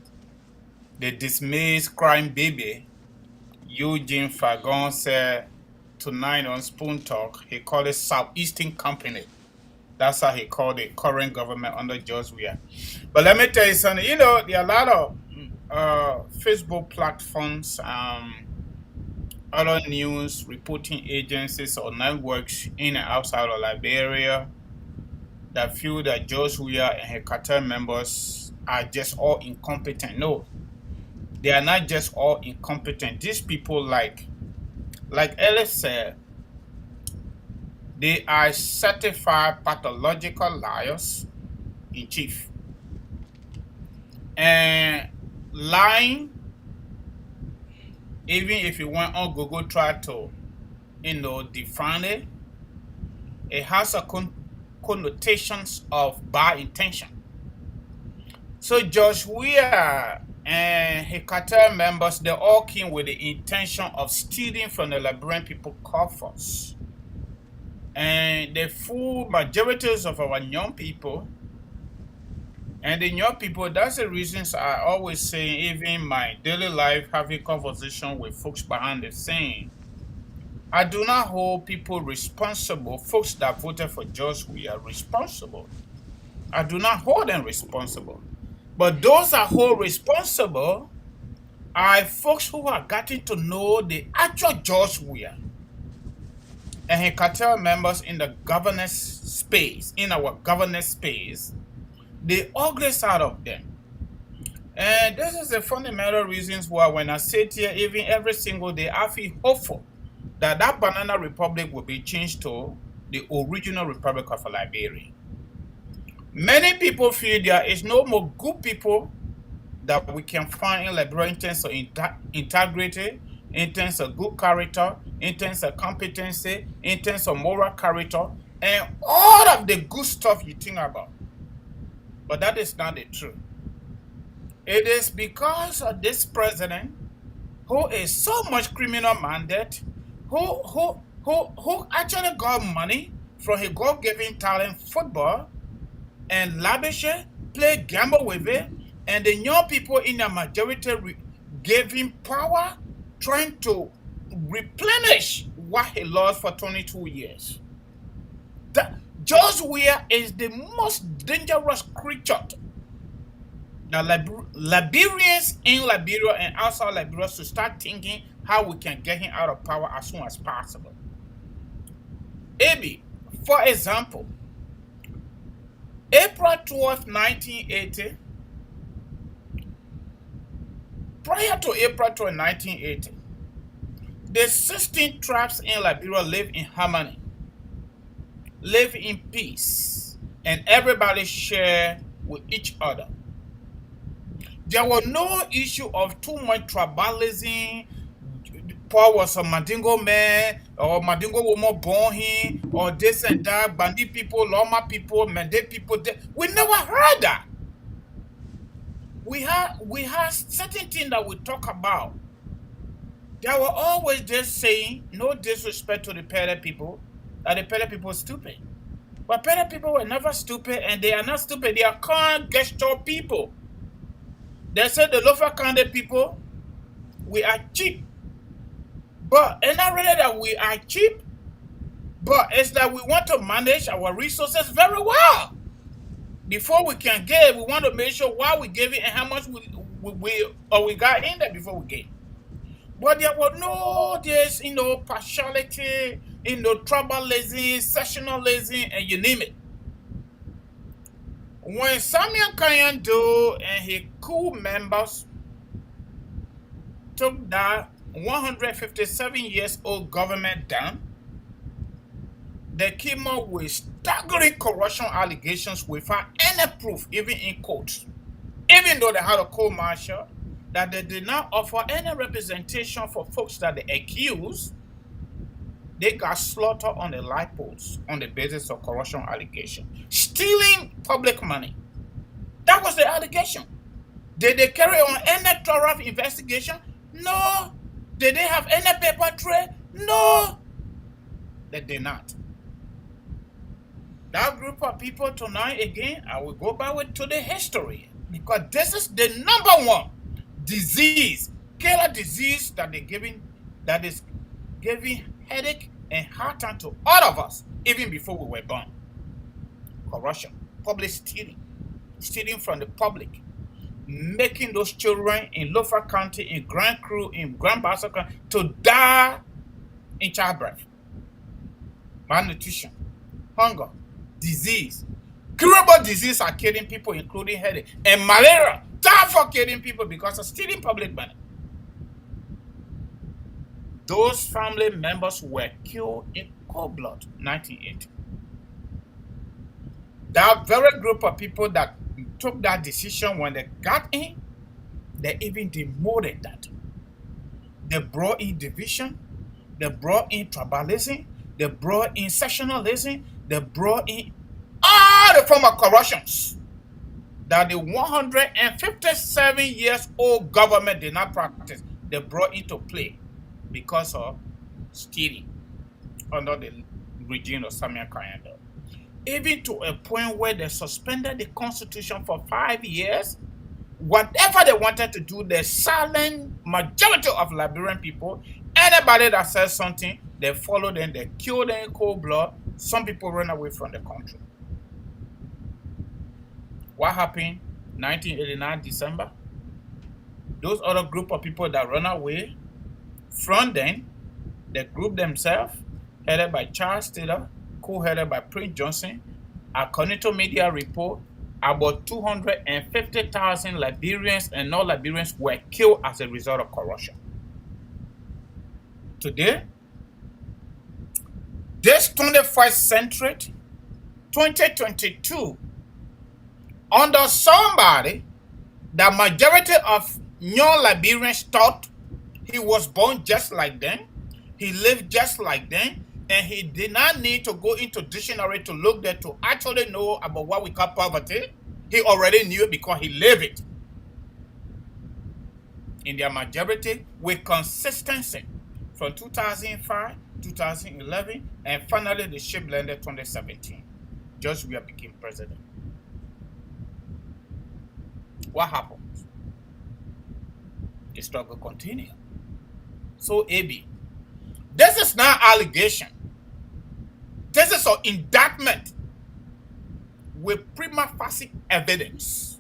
the dismissed crime baby, Eugene Fagon, said tonight on Spoon Talk, he called it Southeastern Company. That's how he called the current government under George Weah. But let me tell you something, there are a lot of Facebook platforms, other news reporting agencies or networks in and outside of Liberia that feel that George Weah and her cartel members are just all incompetent. No, they are not just all incompetent. These people, like Ellis said, they are certified pathological liars in chief. And lying, even if you went on Google, try to, define it, it has a connotations of bad intention. So George Weah and his cartel members, they all came with the intention of stealing from the Liberian people coffers. And they fool majorities of our young people. And the young people, that's the reasons I always say, even in my daily life, having conversation with folks behind the scene, I do not hold people responsible, folks that voted for George Weah responsible. I do not hold them responsible. But those I hold responsible are folks who are getting to know the actual George Weah and his cartel members in the governance space, in our governance space, the ugly side of them. And this is the fundamental reasons why when I sit here, even every single day, I feel hopeful that that banana republic will be changed to the original Republic of Liberia. Many people feel there is no more good people that we can find in Liberia in terms of integrity, in terms of good character, in terms of competency, in terms of moral character, and all of the good stuff you think about. But that is not the truth. It is because of this president who is so much criminal minded, who actually got money from his God-given talent football and lavish it, play gamble with it, and the young people in the majority gave him power, trying to replenish what he lost for 22 years. George Weah is the most dangerous creature that Liberians in Liberia and outside Liberia should start thinking how we can get him out of power as soon as possible. Maybe, for example, April 12, 1980, prior to April 12, 1980, the 16 tribes in Liberia live in harmony, live in peace, and everybody share with each other. There was no issue of too much tribalism. Paul was a Mandingo man, or Mandingo woman born here, or this and that, Bandi people, Loma people, Mende people. We never heard that. We have certain things that we talk about. They were always just saying, no disrespect to the Pele people, that the Pele people are stupid. But Pele people were never stupid, and they are not stupid. They are kind gesture people. They said the Lofa Kande people, we are cheap. But it's not really that we are cheap, but it's that we want to manage our resources very well. Before we can give, we want to make sure why we give it and how much we got in there before we give. But there was no this, partiality, tribalism, sectionalism, and you name it. When Samuel Kanyando and his crew members took that 157 years old government down, they came up with staggering corruption allegations without any proof, even in court. Even though they had a court martial, that they did not offer any representation for folks that they accused, they got slaughtered on the light poles on the basis of corruption allegation. Stealing public money. That was the allegation. Did they carry on any thorough investigation? No. Did they have any paper trail? No. They did not. That group of people tonight, again, I will go back to the history, because this is the number one disease, killer disease that is giving headache and heart attack to all of us, even before we were born. Corruption, public stealing from the public, making those children in Lofa County, in Grand Cru, in Grand Bassa County to die in childbirth, malnutrition, hunger, disease. Curable disease are killing people, including headache, and malaria. Time for killing people because of stealing public money. Those family members were killed in cold blood, 1980. That very group of people that took that decision, when they got in, they even demoted that. They brought in division, they brought in tribalism, they brought in sectionalism, they brought in all the form of corruptions that the 157 years old government did not practice. They brought into play because of stealing under the regime of Samuel Kayanda. Even to a point where they suspended the constitution for 5 years. Whatever they wanted to do, the silent majority of Liberian people, anybody that says something, they follow them, they kill them in cold blood. Some people run away from the country. What happened 1989 December? Those other group of people that run away from them, they group themselves, headed by Charles Taylor, co-headed by Prince Johnson. According to media report, about 250,000 Liberians and non-Liberians were killed as a result of corruption. Today, this 21st century, 2022, under somebody, the majority of non-Liberians thought he was born just like them, he lived just like them, and he did not need to go into dictionary to look there to actually know about what we call poverty. He already knew it because he lived it. In their majority, with consistency from 2005, 2011, and finally the ship landed 2017. George Weah became president. What happened? The struggle continued. So, AB, this is not allegation. This is an indictment with prima facie evidence.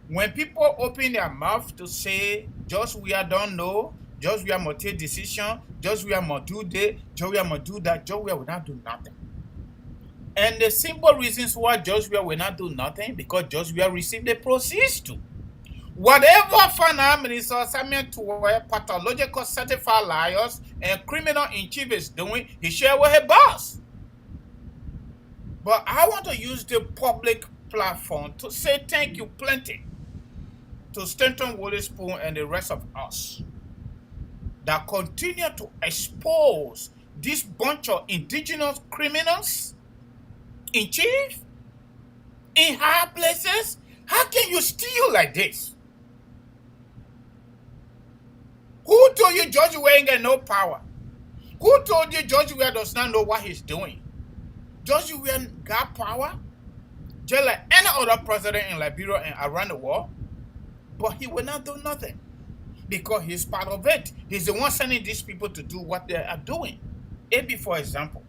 When people open their mouth to say, George Weah don't know, George Weah must take decision, George Weah must do this, George Weah must do that, George Weah will not do nothing. And the simple reasons why George Weah will not do nothing, because George Weah received the proceeds too. Whatever finance minister Samuel Tuwe, pathological certified liars, and criminal in chief is doing, he share with his boss. But I want to use the public platform to say thank you plenty to Stanton Witherspoon and the rest of us that continue to expose this bunch of indigenous criminals in chief, in high places. How can you steal like this? Who told you George Weah ain't got no power? Who told you George Weah does not know what he's doing? George Weah got power, just like any other president in Liberia and around the world, but he will not do nothing because he's part of it. He's the one sending these people to do what they are doing. AB, for example,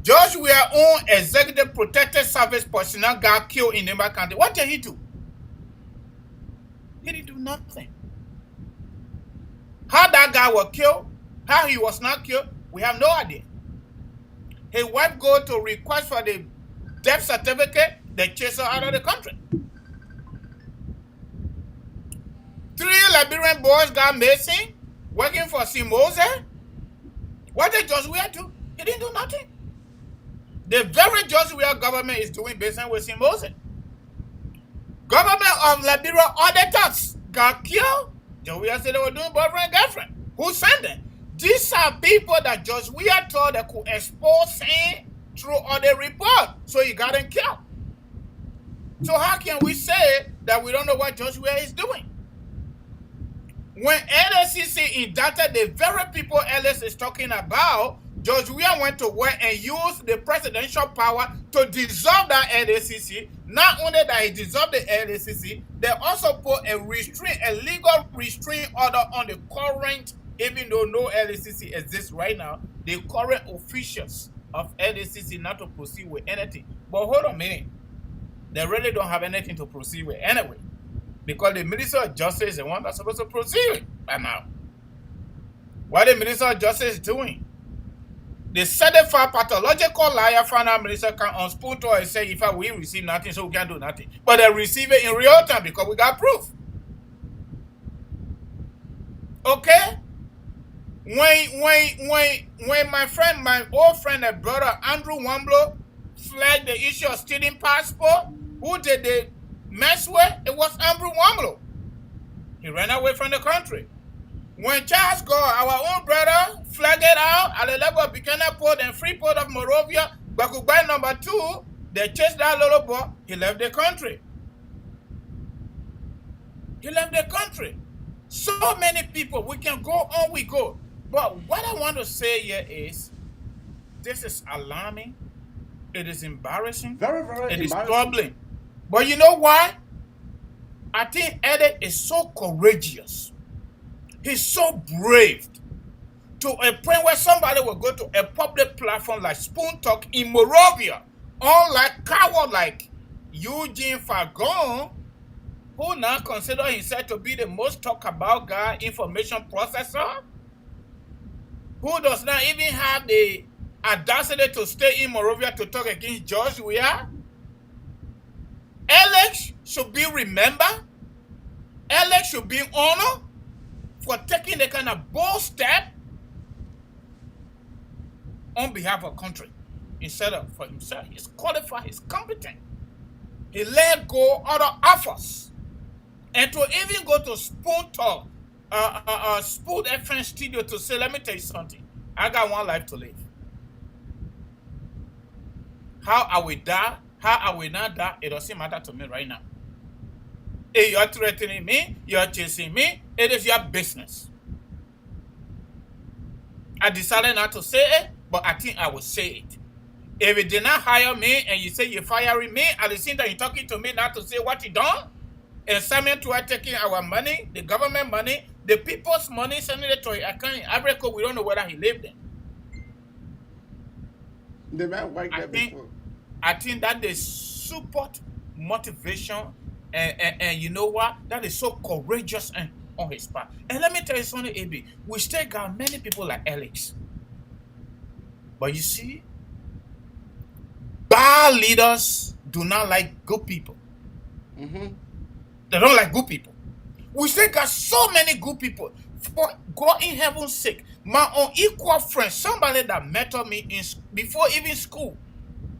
George Weah's own executive protected service personnel got killed in Nimba County. What did he do? He didn't do nothing. How that guy was killed, how he was not killed, we have no idea. His wife go to request for the death certificate, they chase her out of the country. 3 Liberian boys got missing, working for Simose. What did George Weah do? He didn't do nothing. The very George Weah government is doing business with Simose. Government of Liberia auditors got killed. George Weah said they were doing boyfriend and girlfriend. Who sent them? These are people that George Weah thought they could expose him through audit report. So he got him killed. So how can we say that we don't know what George Weah is doing? When LSCC indicted the very people Ellis is talking about, George Weah went to work and used the presidential power to dissolve that LSCC. Not only that he dissolved the LSCC, they also put a legal restraint order on the current, even though no LSCC exists right now, the current officials of LSCC not to proceed with anything. But hold on a minute. They really don't have anything to proceed with anyway, because the Minister of Justice is the one that's supposed to proceed by now. What the Minister of Justice is doing? The certified pathological liar finance minister can on spoon to and say, if we receive nothing, so we can't do nothing. But they receive it in real time because we got proof. Okay? When my old friend and brother Andrew Wamblo flagged the issue of stealing passport, who did they mess with? It was Andrew Wamblo. He ran away from the country. When Charles Gore, our own brother, flagged it out at the level of Buchanan Port and Freeport of Monrovia, Bakubai number 2, they chased that little boy, he left the country. He left the country. So many people, we can go on, we go. But what I want to say here is, this is alarming. It is embarrassing. Very, very It is embarrassing. troubling. But you know why? I think Eddie is so courageous. He's so brave to a point where somebody will go to a public platform like Spoon Talk in Moravia, unlike coward like Eugene Fagon, who now consider himself to be the most talked about guy, information processor, who does not even have the audacity to stay in Moravia to talk against George Weah. Alex should be remembered. Alex should be honored for taking the kind of bold step on behalf of country instead of for himself. He's qualified, he's competent. He let go other offers. And to even go to Spoon Talk, Spoon FM studio to say, let me tell you something. I got one life to live. How I will die, how I will not die, it doesn't matter to me right now. If you're threatening me, you're chasing me, it is your business. I decided not to say it, but I think I will say it. If you did not hire me and you say you're firing me, at the same time you're talking to me not to say what you done, and Simon to taking our money, the government money, the people's money, sending it to your account in Africa, we don't know whether he lived there. The man worked there before. I think that is support, motivation, and you know what? That is so courageous and on his part. And let me tell you something, AB. We still got many people like Alex. But you see, bad leaders do not like good people. Mm-hmm. They don't like good people. We still got so many good people. For God in heaven's sake, my unequal friend, somebody that mentored me before even school,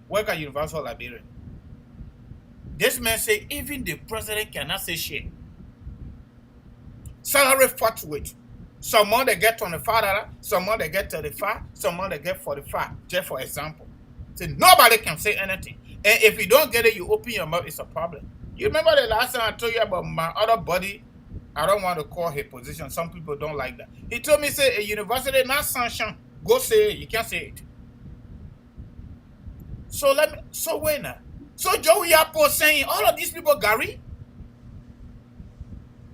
work at University of Liberia. This man say even the president cannot say shit. Salary fluctuate. Some month they get $25, some month they get 35, some month they get 45. Just for example, so nobody can say anything. And if you don't get it, you open your mouth, it's a problem. You remember the last time I told you about my other buddy? I don't want to call his position. Some people don't like that. He told me, say, a university not sanction. Go say it. You can't say it. So wait now. So Joey Apple saying all of these people Gary.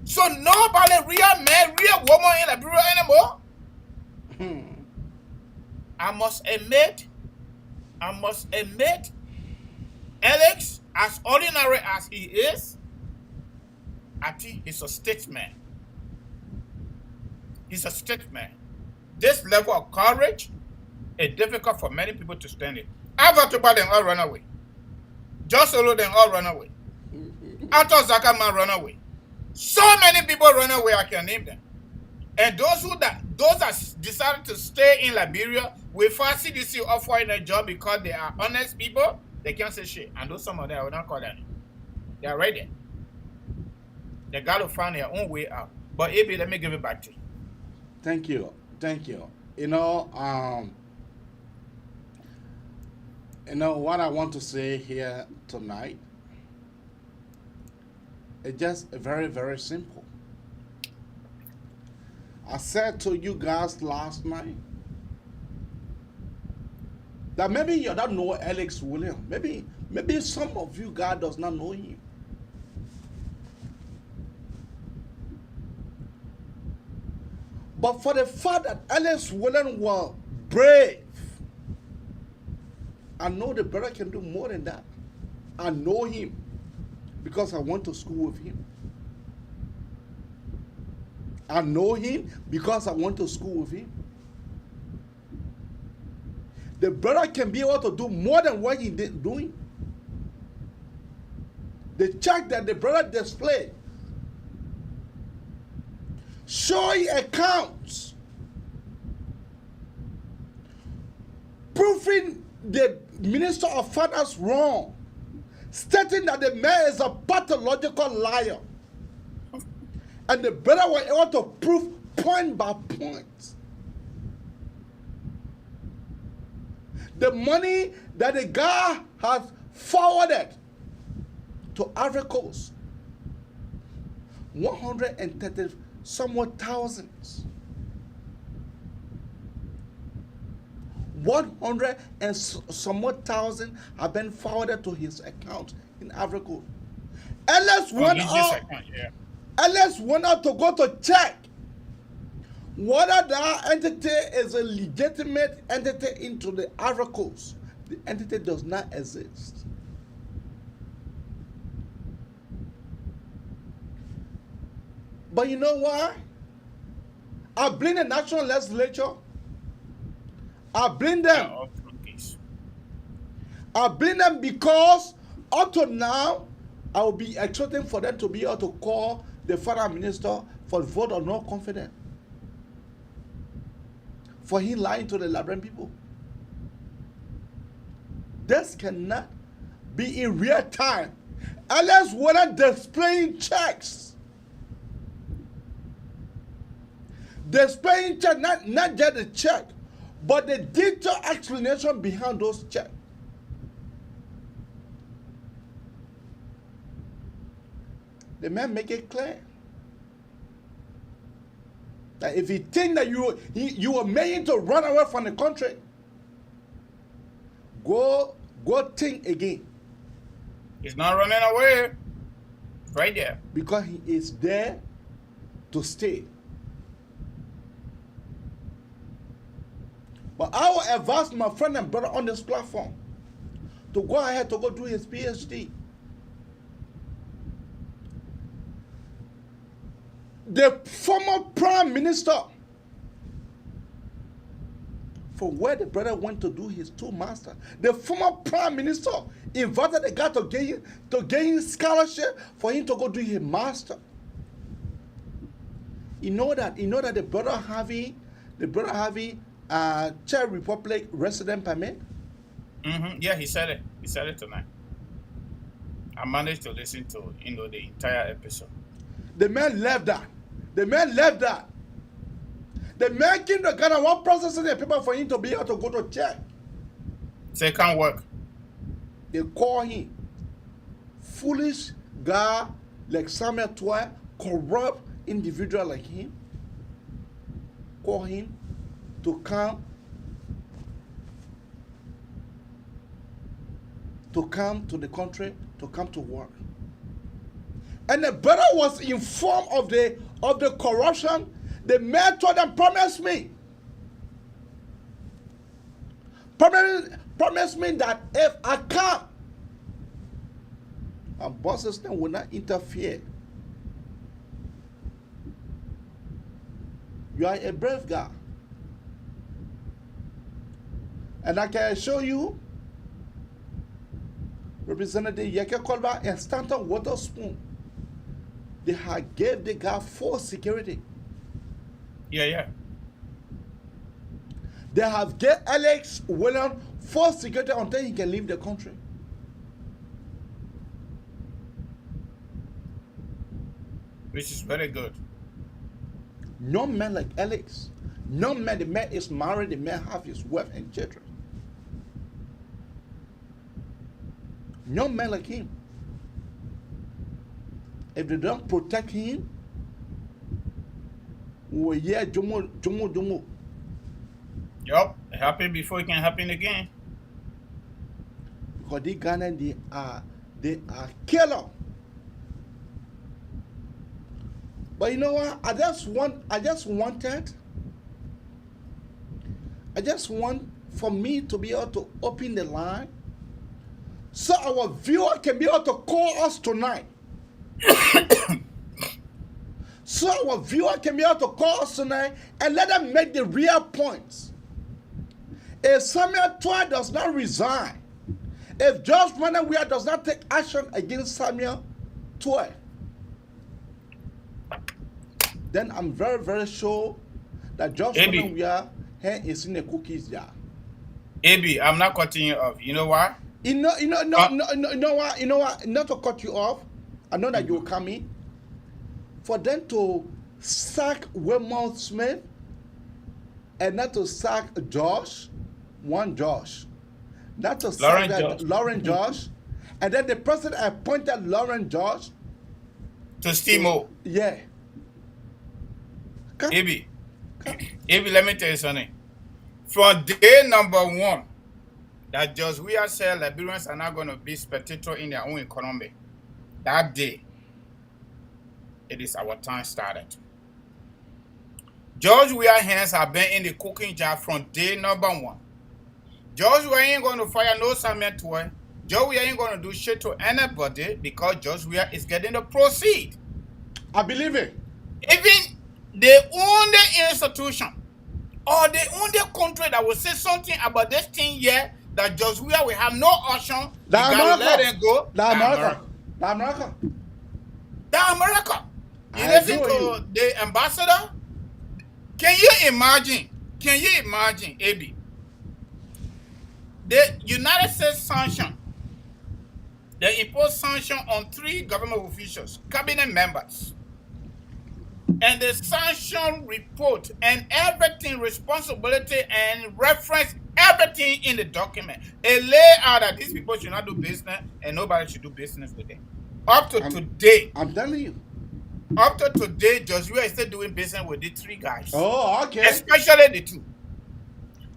So nobody real man, real woman in Liberia anymore. I must admit, Alex, as ordinary as he is, I think he's a statesman. He's a statesman. This level of courage is difficult for many people to stand it. Avatuba them all run away. Just Solo them all run away. Ato Zakaman run away. So many people run away, I can name them. And those that decided to stay in Liberia, we find CDC offering a job because they are honest people, they can't say shit. And those some of them I will not call them. They are ready. They got to find their own way out. But AB, let me give it back to you. Thank you. You know what I want to say here tonight It's just very, very simple. I said to you guys last night that maybe you don't know Alex Williams. Maybe some of you guys does not know him. But for the fact that Alex Williams was brave, I know the brother can do more than that. I know him because I went to school with him. I know him because I went to school with him. The brother can be able to do more than what he did doing. The check that the brother displayed, showing accounts, proving the Minister of Finance wrong, stating that the man is a pathological liar. And the brother was able to prove point by point. The money that the guy has forwarded to Ivory Coast, 130 somewhat thousands. 100 and somewhat thousand have been forwarded to his account in Ivory Coast. Alex went out. Alex went out to go to check whether that entity is a legitimate entity into the Ivory Coast. The entity does not exist. But you know why? I blame the national legislature. I blame them. I blame them because up to now, I will be expecting for them to be able to call the finance minister for vote of no confidence. For him lying to the Liberian people. This cannot be in real time. Unless we're displaying checks. Displaying checks, not just the check, but the detailed explanation behind those checks. The man make it clear that if you think that you were made to run away from the country, go think again. He's not running away. Right there. Because he is there to stay. But I will advise my friend and brother on this platform to go ahead to go do his PhD. The former prime minister, for where the brother went to do his two masters, the former prime minister invited the guy to gain scholarship for him to go do his master. You know that the brother having Czech Republic resident permit. Yeah, he said it. He said it tonight. I managed to listen to the entire episode. The man left that. The man came to Ghana while processing the paper for him to be able to go to Czech. Say it can't work. They call him foolish guy like Samuel Toy, corrupt individual like him. Call him to come to the country, to come to work. And the brother was informed of the corruption. The man told them, promise me that if I come, my bosses then will not interfere. You are a brave guy. And I can show you Representative Yeke Kolba and Stanton Waterspoon. They had gave the guy full security. Yeah. They have gave Alex Williams full security until he can leave the country. Which is very good. No man like Alex. No man, the man is married, the man have his wife and children. No man like him. if they don't protect him, we hear Jomo. Yup, it happened before it can happen again. Because these Ghanaians, they are killer. But you know what? I just want for me to be able to open the line so our viewer can be able to call us tonight. So our viewer can be able to call us tonight and let them make the real points. If Samuel Twa does not resign, if George Manawia does not take action against Samuel Twa, then I'm very, very sure that George Manawia is in the cookies jar. AB, I'm not cutting you off. You know why? You know what? Not to cut you off. I know that you'll come in. For them to sack Wilmot Smith and not to sack Josh, not to sack Lauren Josh, and then the president appointed Lauren Josh to Stimo. Yeah. AB, let me tell you something. From day number one, that George Weah said Liberians are not going to be spectators in their own economy. That day, it is our time started. George Weah hands have been in the cooking jar from day number one. George Weah ain't going to fire no Samuel Twa. George Weah ain't going to do shit to anybody because George Weah is getting the proceed. I believe it. Even the only institution or the only country that will say something about this thing here that George Weah will have no option, the America. Let it go. The America. You listen to the ambassador? Can you imagine, AB? The United States sanction, they imposed sanction on 3 government officials, cabinet members. And the sanction report and everything, responsibility and reference, everything in the document. It lay out that these people should not do business and nobody should do business with them. Up to today. I'm telling you. Up to today, Joshua is still doing business with the 3 guys. Oh, okay. Especially the 2.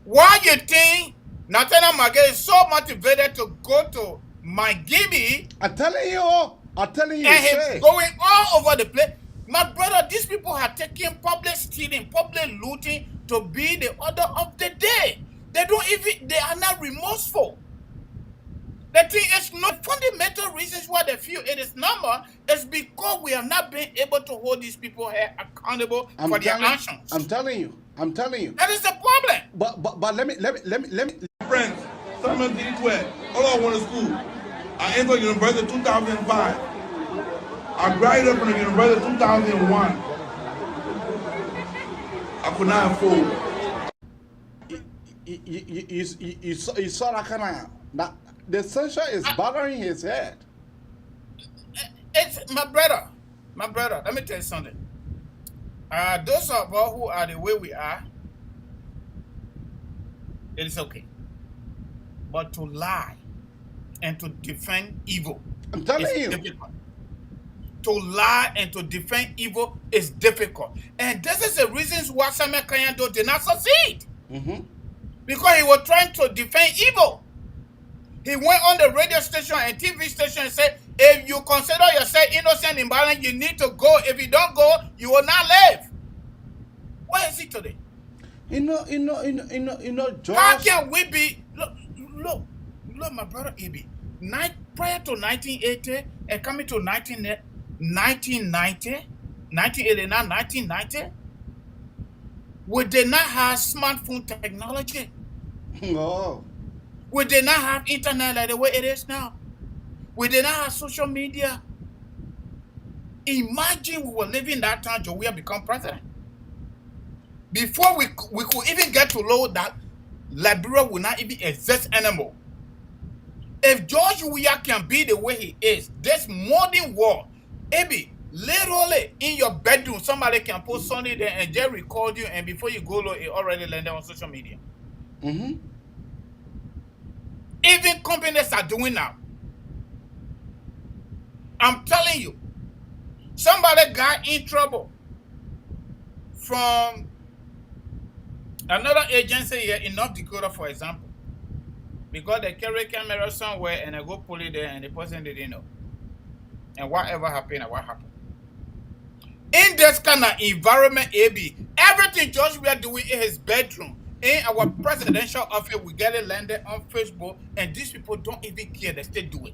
Why you think Nathaniel Magay is so motivated to go to Magibby? I'm telling you. And he's going all over the place. My brother, these people are taking public stealing, public looting to be the order of the day. They are not remorseful. The thing is not fundamental reasons why they feel it is normal is because we have not been able to hold these people here accountable for their actions. I'm telling you. That is the problem. But let me. Friends, Samuel Twa, all I went to school. I entered university in 2005. I graduated from the university in 2001. I could not afford. You saw that kind of that. The sunshine is bothering his head. It's my brother. Let me tell you something. Those of us who are the way we are, it is okay. But to lie and to defend evil, I'm telling you, difficult. To lie and to defend evil is difficult, and this is the reasons why Samuel Kanyando did not succeed. Because he was trying to defend evil. He went on the radio station and TV station and said, if you consider yourself innocent in violence, you need to go. If you don't go, you will not live. Where is he today? You know, George. How can we be? Look, my brother AB. Prior to 1980 and coming to 1990, 1990, we did not have smartphone technology. No. We did not have internet like the way it is now. We did not have social media. Imagine we were living that time Joe Weah become president. Before we could even get to know that Liberia will not even exist anymore. If George Weah can be the way he is, this modern world, maybe literally in your bedroom, somebody can post something there and just record you, and before you go low, it already landed on social media. Even companies are doing now. I'm telling you, Somebody got in trouble from another agency here in North Dakota, for example, because they carry camera somewhere and they go pull it there and the person didn't know. And whatever happened, what happened. In this kind of environment, AB, everything George we are doing in his bedroom, in our presidential office, we get it landed on Facebook, and these people don't even care, they still do it.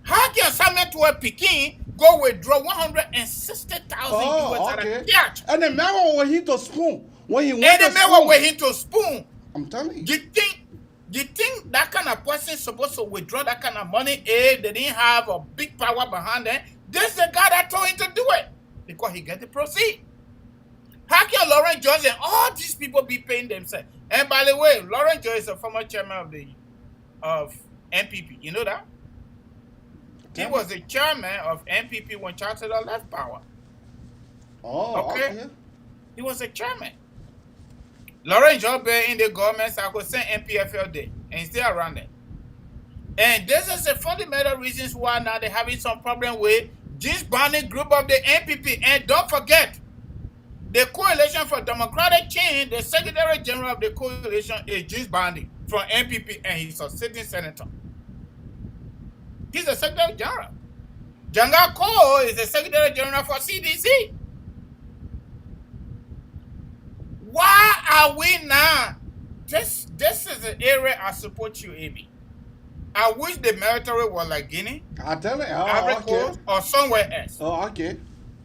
How can someone to a Peking go withdraw 160,000 US at a church? And the man was hit to spoon when he went and to the man spoon. was hit to spoon. I'm telling you. You think that kind of person is supposed to withdraw that kind of money? They didn't have a big power behind them. This is the guy that told him to do it because he get the proceed. How can Lauren George and all these people be paying themselves? And by the way, Lauren George is a former chairman of NPP. You know that? He was the chairman of NPP when Charles Taylor left power. Oh, okay. He was a chairman. Lauren George in the government, so I could send NPFL day, and he's still around there. And this is the fundamental reasons why now they're having some problem with this bandit group of the NPP. And don't forget, the Coalition for Democratic Change, the Secretary General of the coalition is Jis Bandi from NPP, and he's a sitting senator. He's the Secretary General. Janga Ko is the Secretary General for CDC. Why are we now? This is the area I support you, AB. I wish the military was like Guinea, Ivory Coast, or somewhere else. Oh, okay.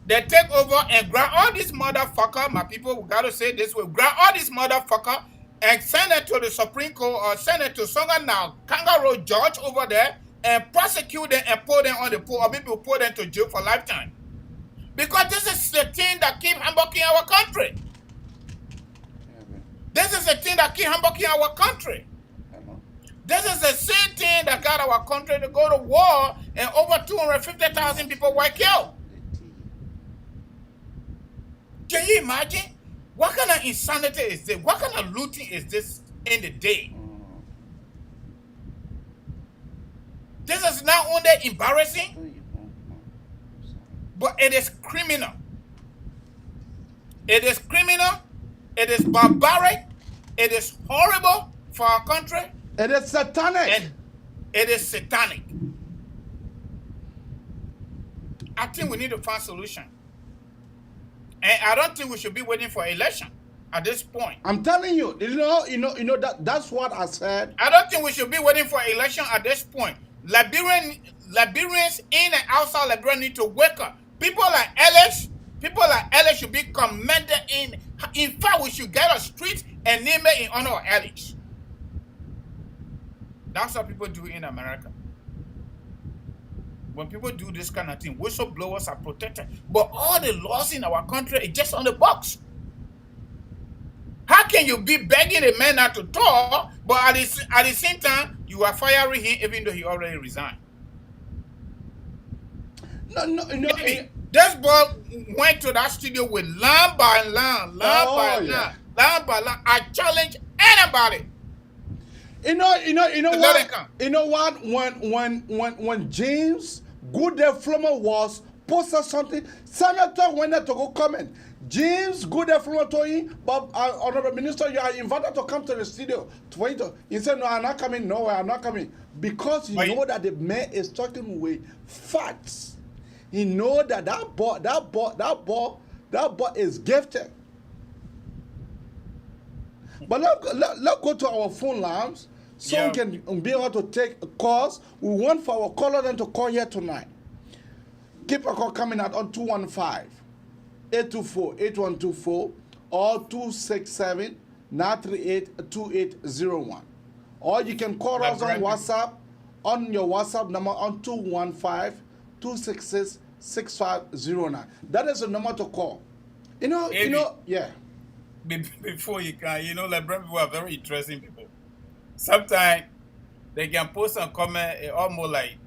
They take over and grab all these motherfuckers. My people, we gotta say this way: grab all these motherfuckers and send it to the Supreme Court or send it to SLOGAN now, kangaroo judge over there, and prosecute them and put them on the pool, or maybe we'll put them to jail for lifetime. Because this is the thing that keep humbugging our country. This is the thing that keep humbugging our country. This is the same thing that got our country to go to war and over 250,000 people were killed. Can you imagine? What kind of insanity is this? What kind of looting is this in the day? This is not only embarrassing, but it is criminal. It is criminal. It is barbaric. It is horrible for our country. It is satanic. And it is satanic. I think we need to find a solution. And I don't think we should be waiting for election at this point. I'm telling you, that's what I said. I don't think we should be waiting for election at this point. Liberians in and outside Liberia need to wake up. People like Alex should be commended in. In fact, we should get a street and name it in honor of Alex. That's what people do in America. When people do this kind of thing, whistleblowers are protected. But all the laws in our country is just on the books. How can you be begging a man not to talk, but at the same time, you are firing him even though he already resigned? No. This boy went to that studio with line by line. I challenge anybody. You know what? When James Goodell Flomo was posted something, Senator went there to go comment. James Goodell Flomo told him, but Honorable Minister, you are invited to come to the studio. He said, no, I'm not coming. No, I'm not coming. Because he know that the man is talking with facts. He know that that boy is gifted. But let's go to our phone lines so we can be able to take calls. We want for our caller then to call here tonight. Keep a call coming out on 215-824-8124 or 267-938-2801. Or you can call us on WhatsApp, on your WhatsApp number on 215-266-6509. That is the number to call. Before you can, Liberian people are very interesting people. Sometimes they can post some comment almost like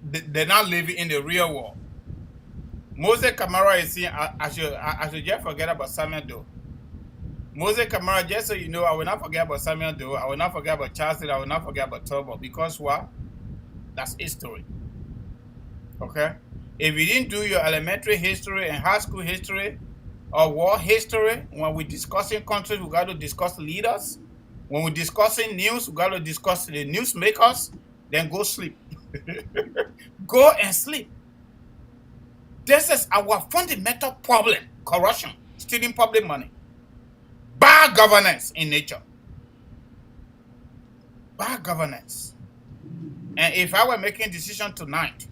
they're not living in the real world. Moses Kamara is saying, I should just forget about Samuel Doe. Moses Kamara, just so you know, I will not forget about Samuel Doe. I will not forget about Charles. I will not forget about Turbo. Because what? That's history. Okay? If you didn't do your elementary history and high school history or war history, when we're discussing countries, we got to discuss leaders. When we're discussing news, we got to discuss the newsmakers. Then go sleep. Go and sleep. This is our fundamental problem: corruption, stealing public money, bad governance in nature. Bad governance. And if I were making a decision tonight,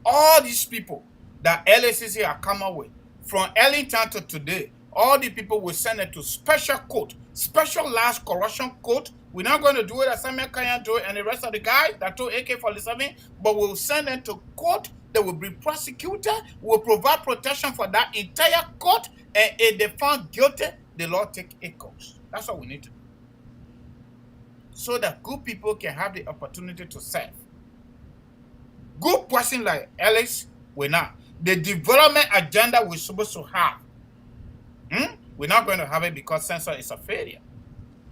all these people that LACC are coming with, from Ellington to today, all the people will send it to special court, specialized corruption court. We're not going to do it as Samuel Kanya do it and the rest of the guys that took AK-47, but we'll send them to court. They will be prosecuted. We'll provide protection for that entire court. And if they found guilty, the law take a course. That's what we need to do. So that good people can have the opportunity to serve. Good person like Alex, we're not. The development agenda we're supposed to have, we're not going to have it because census is a failure.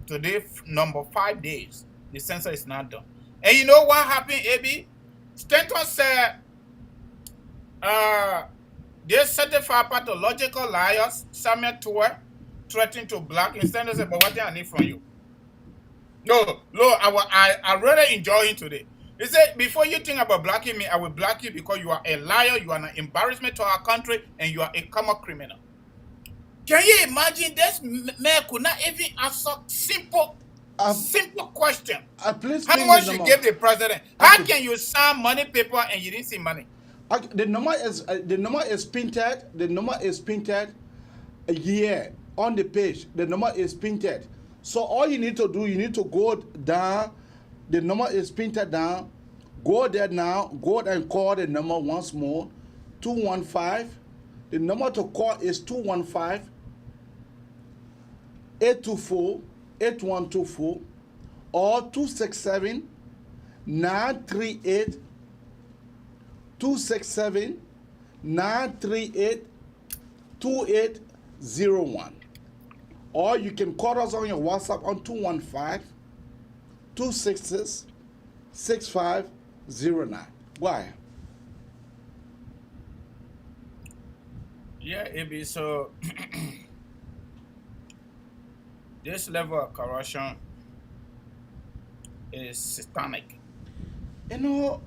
Today, number 5 days, the census is not done. And you know what happened, AB? Stanton said they certified pathological liars, Samuel Tour, threatening to block. Instead, they said, but what do I need from you? No, I really enjoy him today. He said, before you think about blocking me, I will block you because you are a liar, you are an embarrassment to our country, and you are a common criminal. Can you imagine this man could not even answer simple question? How much you gave the president? How can you sign money paper and you didn't see money? The number is printed. The number is printed here on the page. The number is printed. So all you need to do, you need to go down. The number is printed down. Go there now. Go and call the number once more. 215. The number to call is 215-824-8124 or 267-938-2801. Or you can call us on your WhatsApp on 215-266-6509. Why? Yeah, AB, so this level of corruption is systemic. You know,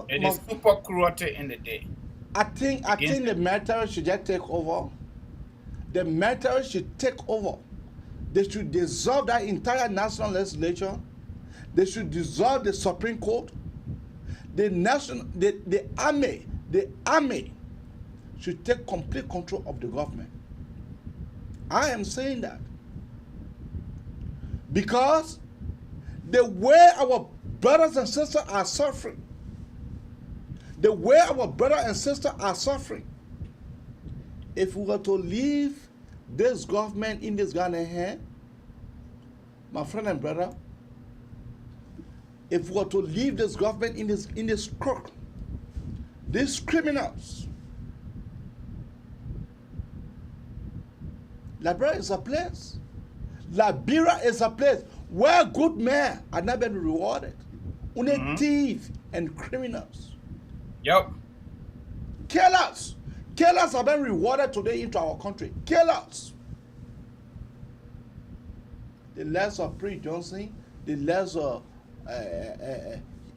it is super cruelty in the day. I think the military should just take over. The military should take over. They should dissolve that entire national legislature. They should dissolve the Supreme Court. The army should take complete control of the government. I am saying that because the way our brothers and sisters are suffering, if we were to leave this government in this Ghana hand, my friend and brother, if we were to leave this government in this crook, these criminals, Liberia is a place. Liberia is a place where good men are not been rewarded. Only thieves and criminals. Yep. Killers have been rewarded today into our country. Killers. The less of Prince Johnson, the less of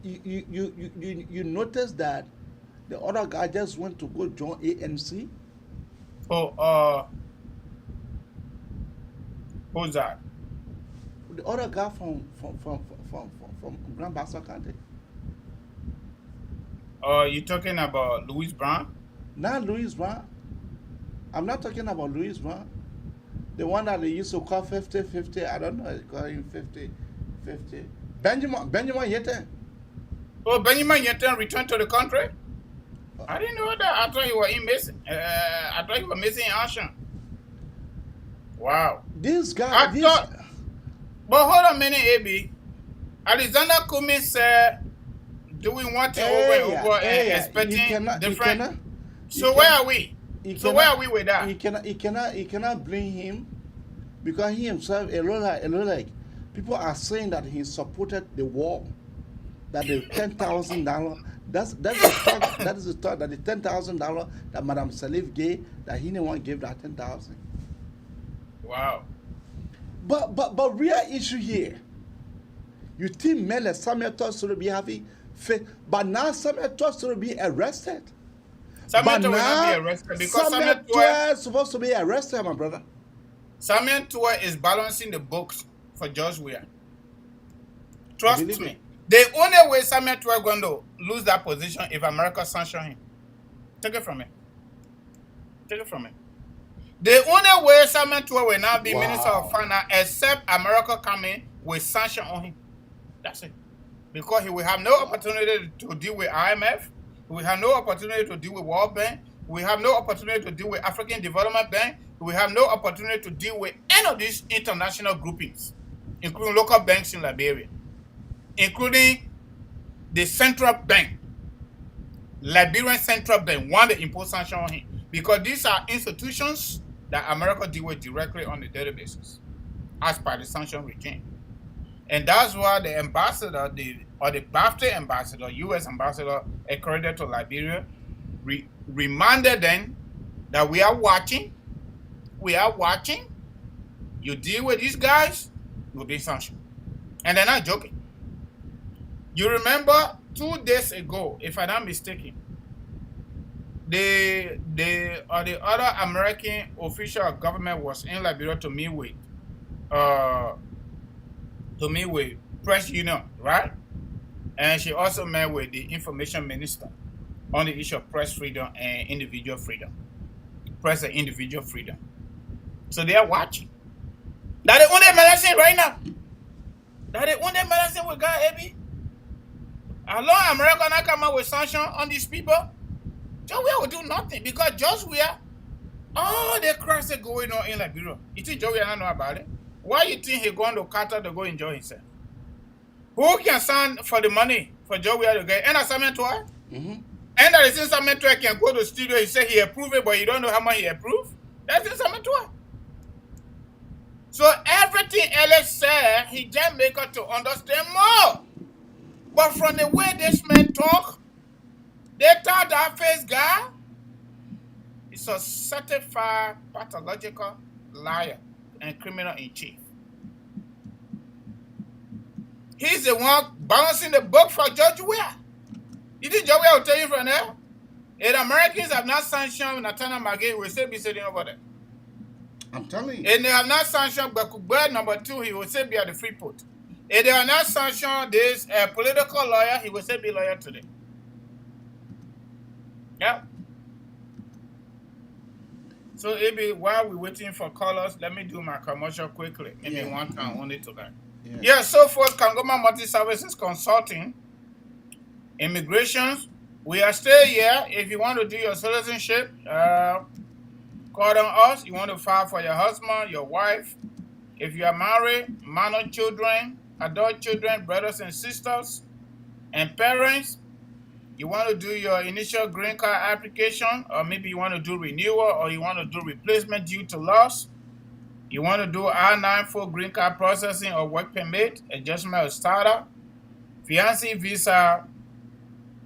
you notice that the other guy just went to go join ANC. Who's that? The other guy from Grand Bassa County. You talking about Louis Brown? Not Louis Brown. I'm not talking about Louis Brown. The one that they used to call 50-50. I don't know. They call him 50-50. Benjamin Yeten. Oh, Benjamin Yeten returned to the country? I didn't know that. I thought he was missing. I thought he was missing in action. Wow. This guy. But hold on a minute, AB. Alexander Cummings said, doing one thing over and over and expecting different. So where are we? Where are we with that? He cannot blame him because he himself, a lot like people are saying that he supported the war. that the $10,000, that is the talk that the $10,000 that Madame Salif gave, that he didn't want to give that 10,000. Wow. But real issue here, you think Mele Samuel Todd should be having faith, but now Samuel Todd should be arrested. Samuel Todd will not be arrested because Samuel Todd is supposed to be arrested, my brother. Samuel Todd is balancing the books for George Weah. Trust me. The only way Samuel Todd is going to lose that position if America sanction him. Take it from me. Take it from me. The only way Samuel Todd will now be Minister of Finance except America come in with sanction on him. That's it. Because he will have no opportunity to deal with IMF. He will have no opportunity to deal with World Bank. We have no opportunity to deal with African Development Bank. We have no opportunity to deal with any of these international groupings, including local banks in Liberia, including the central bank, Liberian Central Bank, want to impose sanctions on him. Because these are institutions that America deal with directly on a daily basis, as per the sanction regime. And that's why the ambassador, the BAFTA ambassador, U.S. ambassador accredited to Liberia, reminded them that we are watching. We are watching. You deal with these guys, you'll be sanctioned. And they're not joking. You remember 2 days ago, if I'm not mistaken, the other American official of government was in Liberia to meet with press union, right? And she also met with the information minister on the issue of press freedom and individual freedom. Press and individual freedom. So they are watching. That's the only medicine right now. That's the only medicine we got, Abby. As long as America not come out with sanctions on these people, George Weah will do nothing because George Weah, all the cracks that going on in Liberia, you think George Weah not know about it? Why you think he going to Qatar to go enjoy himself? Who can sign for the money for George Weah to get? And a Samuel Todd? And that is Samuel Todd can go to the studio, he say he approved it, but you don't know how much he approved? That's in Samuel Todd. So everything Alex said, he just make her to understand more. But from the way this man talk, they thought that face guy is a certified pathological liar and criminal in chief. He's the one balancing the book for George Weah. You think George Weah will tell you from there? If Americans have not sanctioned Natana Magay, we'll still be sitting over there. I'm telling you. And they have not sanctioned Bakubad number 2, he will still be at the Freeport. If they have not sanctioned this political lawyer, he will still be lawyer today. Yeah. So, Abby, while we're waiting for callers, let me do my commercial quickly. Maybe one time only to that. Yeah, so for Kangoma Multi-Services Consulting, Immigrations, we are still here. If you want to do your citizenship, call on us. You want to file for your husband, your wife. If you are married, minor children, adult children, brothers and sisters, and parents, you want to do your initial green card application, or maybe you want to do renewal, or you want to do replacement due to loss. You want to do I-9 for green card processing or work permit, adjustment of startup, fiancé visa,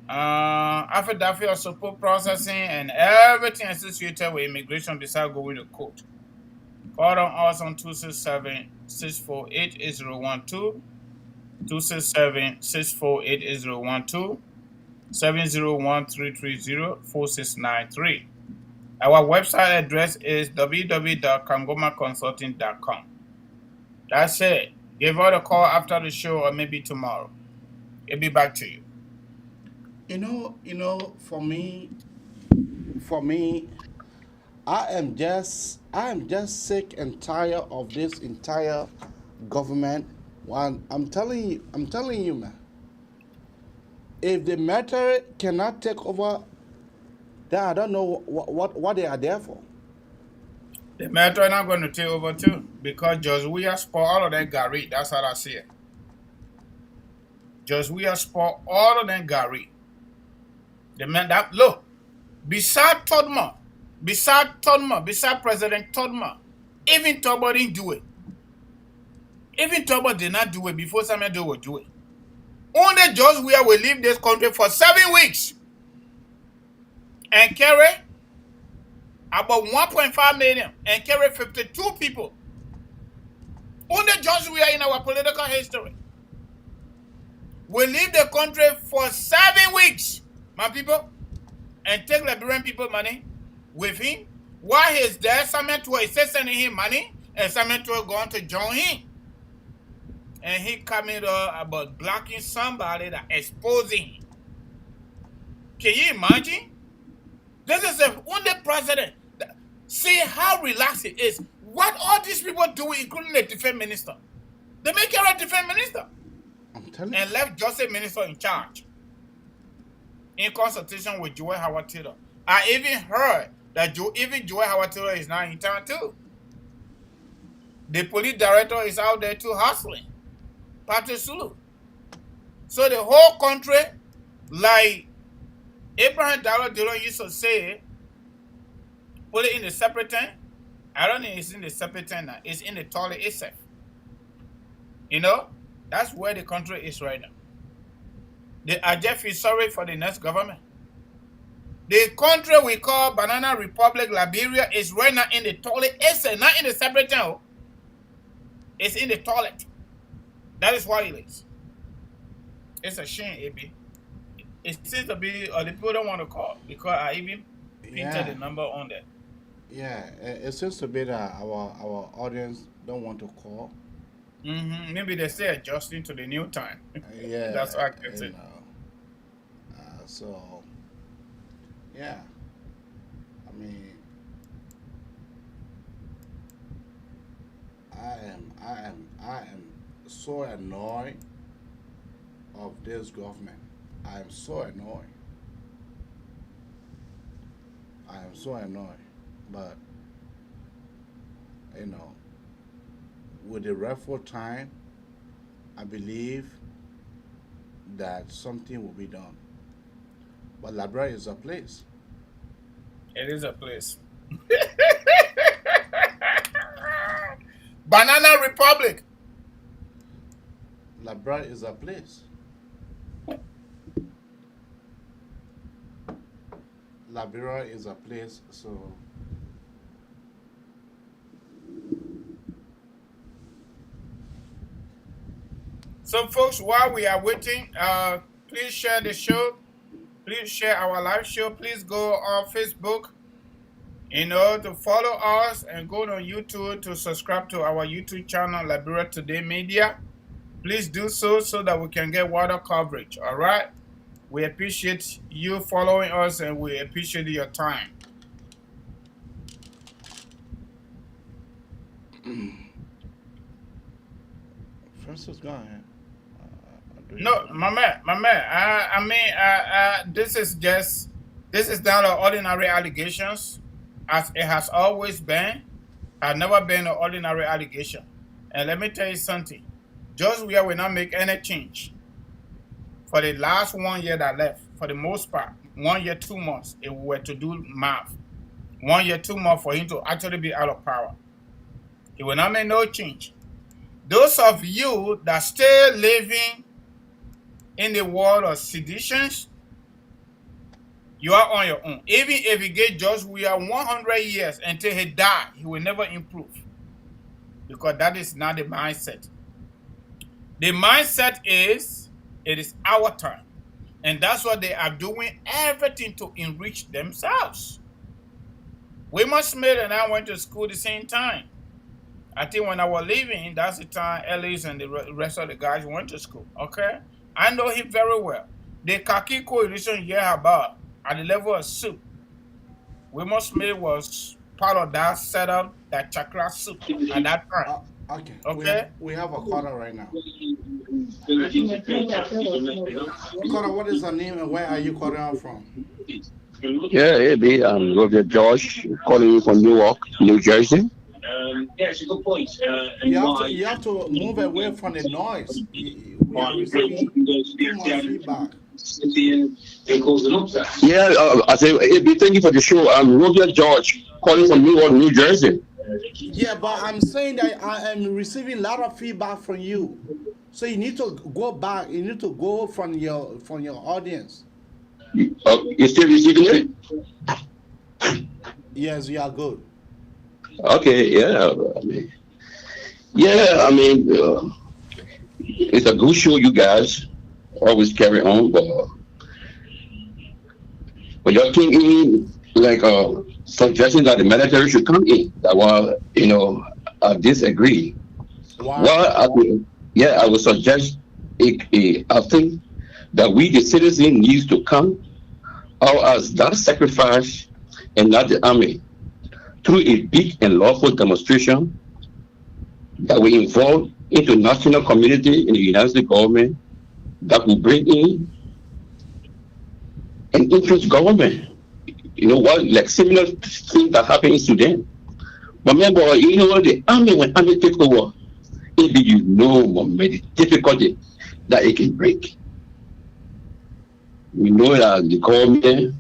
affidavit of support processing, and everything associated with immigration besides going to court. Call on us on 267-648-8012, 267-648-8012, 701-330-4693. Our website address is www.kangomaconsulting.com. That's it. Give us a call after the show or maybe tomorrow. It'll be back to you. You know, for me, I am just sick and tired of this entire government. I'm telling you, man. If the military cannot take over, then I don't know what they are there for. The military not going to take over too, because George Weah spoil all of that Gary. That's how I see it. George Weah spoil all of that Gary. The man that look beside Todman, beside President Todman, even Todman didn't do it. Even Todman did not do it before Samuel Doe would do it. Only George Weah will leave this country for 7 weeks and carry about 1.5 million and carry 52 people. Only George Weah in our political history will leave the country for 7 weeks, my people, and take Liberian people money with him. While he's there, Samuel Tour is sending him money, and Samuel Tour going to join him. And he coming up about blocking somebody that exposing him. Can you imagine? This is the only president. See how relaxed it is. What all these people do, including the defense minister. They make her a defense minister. And left Justice Minister in charge. In consultation with Joel Howard Taylor. I even heard that even Joel Howard Taylor is now in town too. The police director is out there too hustling. Patrick Sulu. So the whole country, like Abraham Dillon used to say, put it in the separate tank. I don't think it's in the separate tank now. It's in the toilet itself. You know? That's where the country is right now. I just feel sorry for the next government. The country we call Banana Republic, Liberia, is right now in the toilet. It's not in the separate town. It's in the toilet. That is why it is. It's a shame, AB. It seems to be, the people don't want to call because I even printed the number on there. Yeah, it seems to be that our audience don't want to call. Maybe they're still adjusting to the new time. Yeah, that's what I can say. So, yeah, I mean, I am so annoyed of this government. I am so annoyed. But you know, with the rightful time, I believe that something will be done. But Liberia is a place. It is a place. Banana Republic. Liberia is a place. Liberia is a place, so So folks, while we are waiting, please share the show. Please share our live show. Please go on Facebook, to follow us, and go on YouTube to subscribe to our YouTube channel, Liberia Today Media. Please do so that we can get wider coverage, all right? We appreciate you following us, and we appreciate your time. Francis, go ahead. No, my man. I mean, this is not an ordinary allegations, as it has always been. Has never been an ordinary allegation. And let me tell you something. Just we will not make any change. For the last 1 year that left, for the most part, 1 year, 2 months, if we were to do math, 1 year, 2 months for him to actually be out of power, he will not make no change. Those of you that still living in the world of seditions, you are on your own. Even if you get George Weah 100 years until he dies, he will never improve. Because that is not the mindset. The mindset is, it is our time. And that's what they are doing, everything to enrich themselves. Wilma Smith and I went to school the same time. I think when I was leaving, that's the time Ellis and the rest of the guys went to school, okay? I know him very well. The Kaki coalition here about at the level of soup. Wilma Smith was part of that setup, that chakra soup at that time. Okay. We have a caller right now. Caller, what is her name and where are you calling out from? Yeah, AB, I'm Robert George, calling you from Newark, New Jersey. Yeah, it's a good point. You have to move away from the noise. We are receiving too much feedback. Yeah, I say, AB, thank you for the show. I'm Robert George, calling from Newark, New Jersey. Yeah, but I'm saying that I am receiving a lot of feedback from you. So you need to go back. You need to go from your audience. You still receiving it? Yes, we are good. Okay, yeah. It's a good show, you guys. Always carry on, but you're thinking like suggesting that the military should come in. That was, I disagree. Wow. Well, I would suggest I think that we the citizens needs to come out as that sacrifice and not the army through a big and lawful demonstration that will involve international community in the United States government that will bring in an interest government. Like similar things that happened in Sudan. But remember, the army, when army take over, it be the difficulty that it can break. We know that the government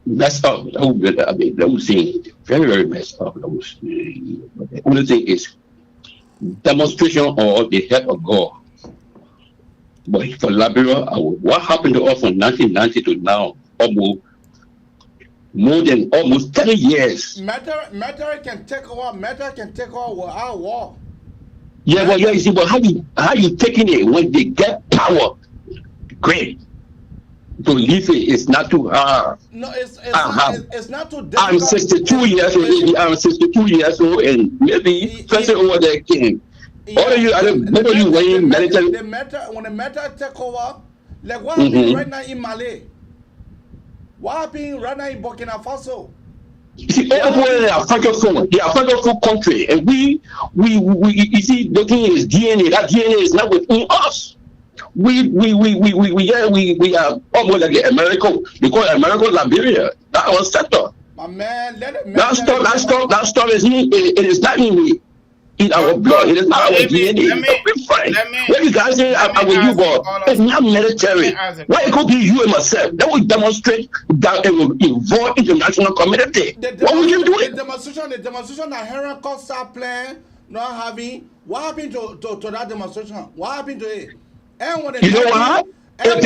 messed up. That was very, very messed up. The only thing is demonstration or the help of God. But for Liberia, what happened to us from 1990 to now, almost 30 years. Matter can take over. Matter can take over without war. Yeah, but you see, but how you taking it when they get power? Great. To leave it's not too hard. No, it's not too difficult. I'm 62 years old. I'm 62 years old, and maybe person over there can. What are you? What are you weighing military? When the matter take over, like what happened right now in Mali? What happened right now in Burkina Faso? See, all the are francophone. They are francophone country, and we you see, looking at his DNA. That DNA is not within us. We are almost like America. They call it America Liberia. That was sector. My man, that stuff is it is not in our blood. It is not our DNA. What you guys say I will you go? It's not military. Why it could be you and myself? That will demonstrate that it will involve international community. What would you do? The demonstration that Henry Costa plan not having. What happened to that demonstration? What happened to it? And when you know what? If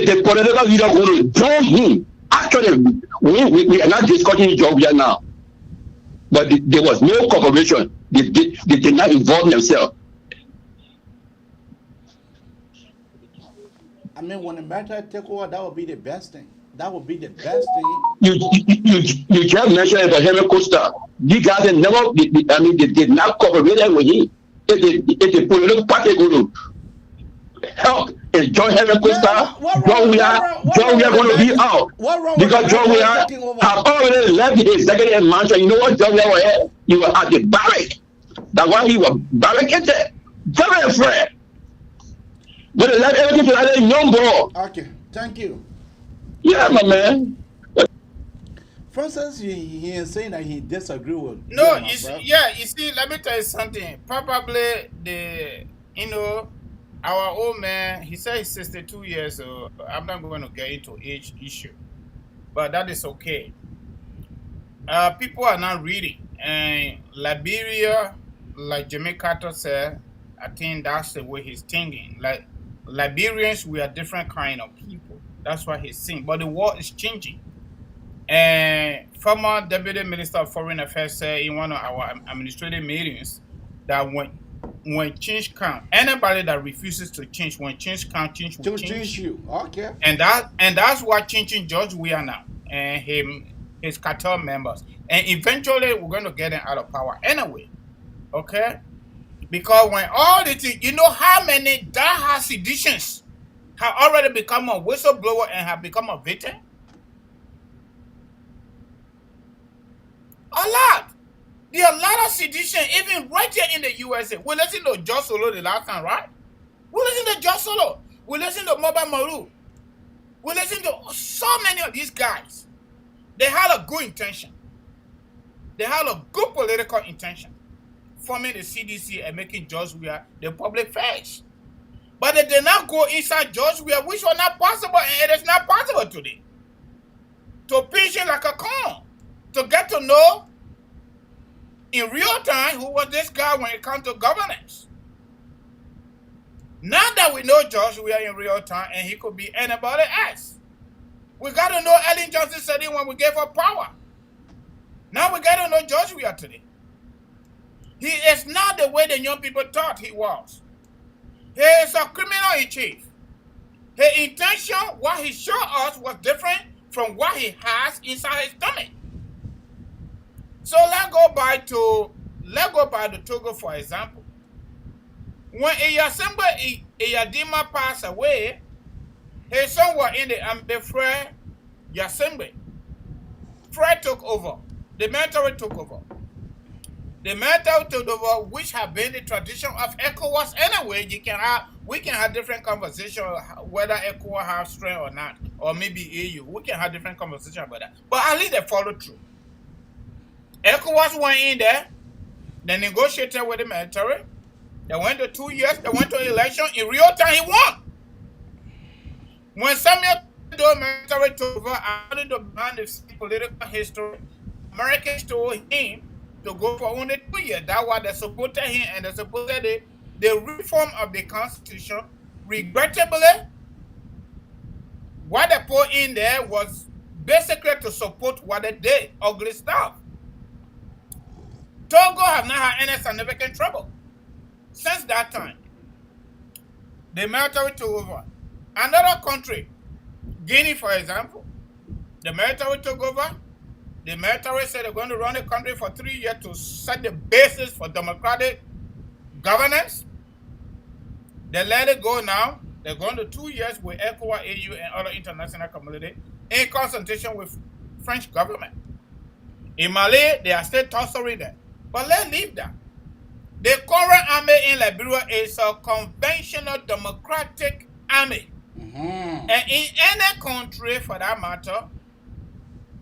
the political leader going to join him, actually, we are not discussing Georgia now. But there was no cooperation. They did not involve themselves. I mean, when the matter take over, that would be the best thing. That would be the best thing. You just mentioned about Henry Costa. These guys they did not cooperate with him. If the political party going to help and join Henry Costa, John we are going to be out. Because John we are have already left the executive mansion. You know what John we are? He was at the barrack. That's why he was barricaded. Very afraid. But they left everything to that young boy. Okay, thank you. Yeah, my man. Francis, he is saying that he disagree with. No, you see, let me tell you something. Probably our old man, he said he's 62 years old. I'm not going to get into age issue, but that is okay. People are not reading. And Liberia, like Jimmy Carter said, I think that's the way he's thinking. Like Liberians, we are different kind of people. That's why he's saying. But the world is changing. And former Deputy Minister of Foreign Affairs said in one of our administrative meetings that when change comes, anybody that refuses to change, when change comes, change will change you. Okay. And that's what changing George we are now and his cartel members. And eventually we're going to get them out of power anyway. Okay? Because when all the things, you know how many die-hard seditions have already become a whistleblower and have become a victim? A lot. There are a lot of sedition, even right here in the USA. We listen to Joe Solo the last time, right? We listen to Joe Solo. We listen to Mobile Maru. We listen to so many of these guys. They had a good intention. They had a good political intention, forming the CDC and making Georgia the public face. But they did not go inside Georgia, which was not possible, and it is not possible today. To pinch it like a corn. To get to know in real time who was this guy when it comes to governance. Now that we know George, we are in real time, and he could be anybody else. We got to know Ellen Johnson said it when we gave her power. Now we got to know George we are today. He is not the way the young people thought he was. He is a criminal in chief. His intention, what he showed us, was different from what he has inside his stomach. So let's go back to Togo, for example. When Eyadima passed away, his son was in the army. Fred Yasembe. Fred took over. The military took over. The military took over, which have been the tradition of ECOWAS anyway. We can have different conversations whether ECOWAS have strength or not, or maybe EU. We can have different conversations about that. But at least they follow through. ECOWAS went in there, they negotiated with the military. They went to 2 years, they went to election. In real time, he won. When Samuel Doe military took over, according to the political history, Americans told him to go for only 2 years. That's why they supported him, and they supported the reform of the Constitution. Regrettably, what they put in there was basically to support what they did, ugly stuff. Togo have not had any significant trouble since that time. The military took over. Another country, Guinea, for example, the military took over. The military said they're going to run the country for 3 years to set the basis for democratic governance. They let it go now. They're going to 2 years with ECOWAS, AU, and other international community in consultation with French government. In Mali, they are still tussling there. But let's leave that. The current army in Liberia is a conventional democratic army. And in any country, for that matter,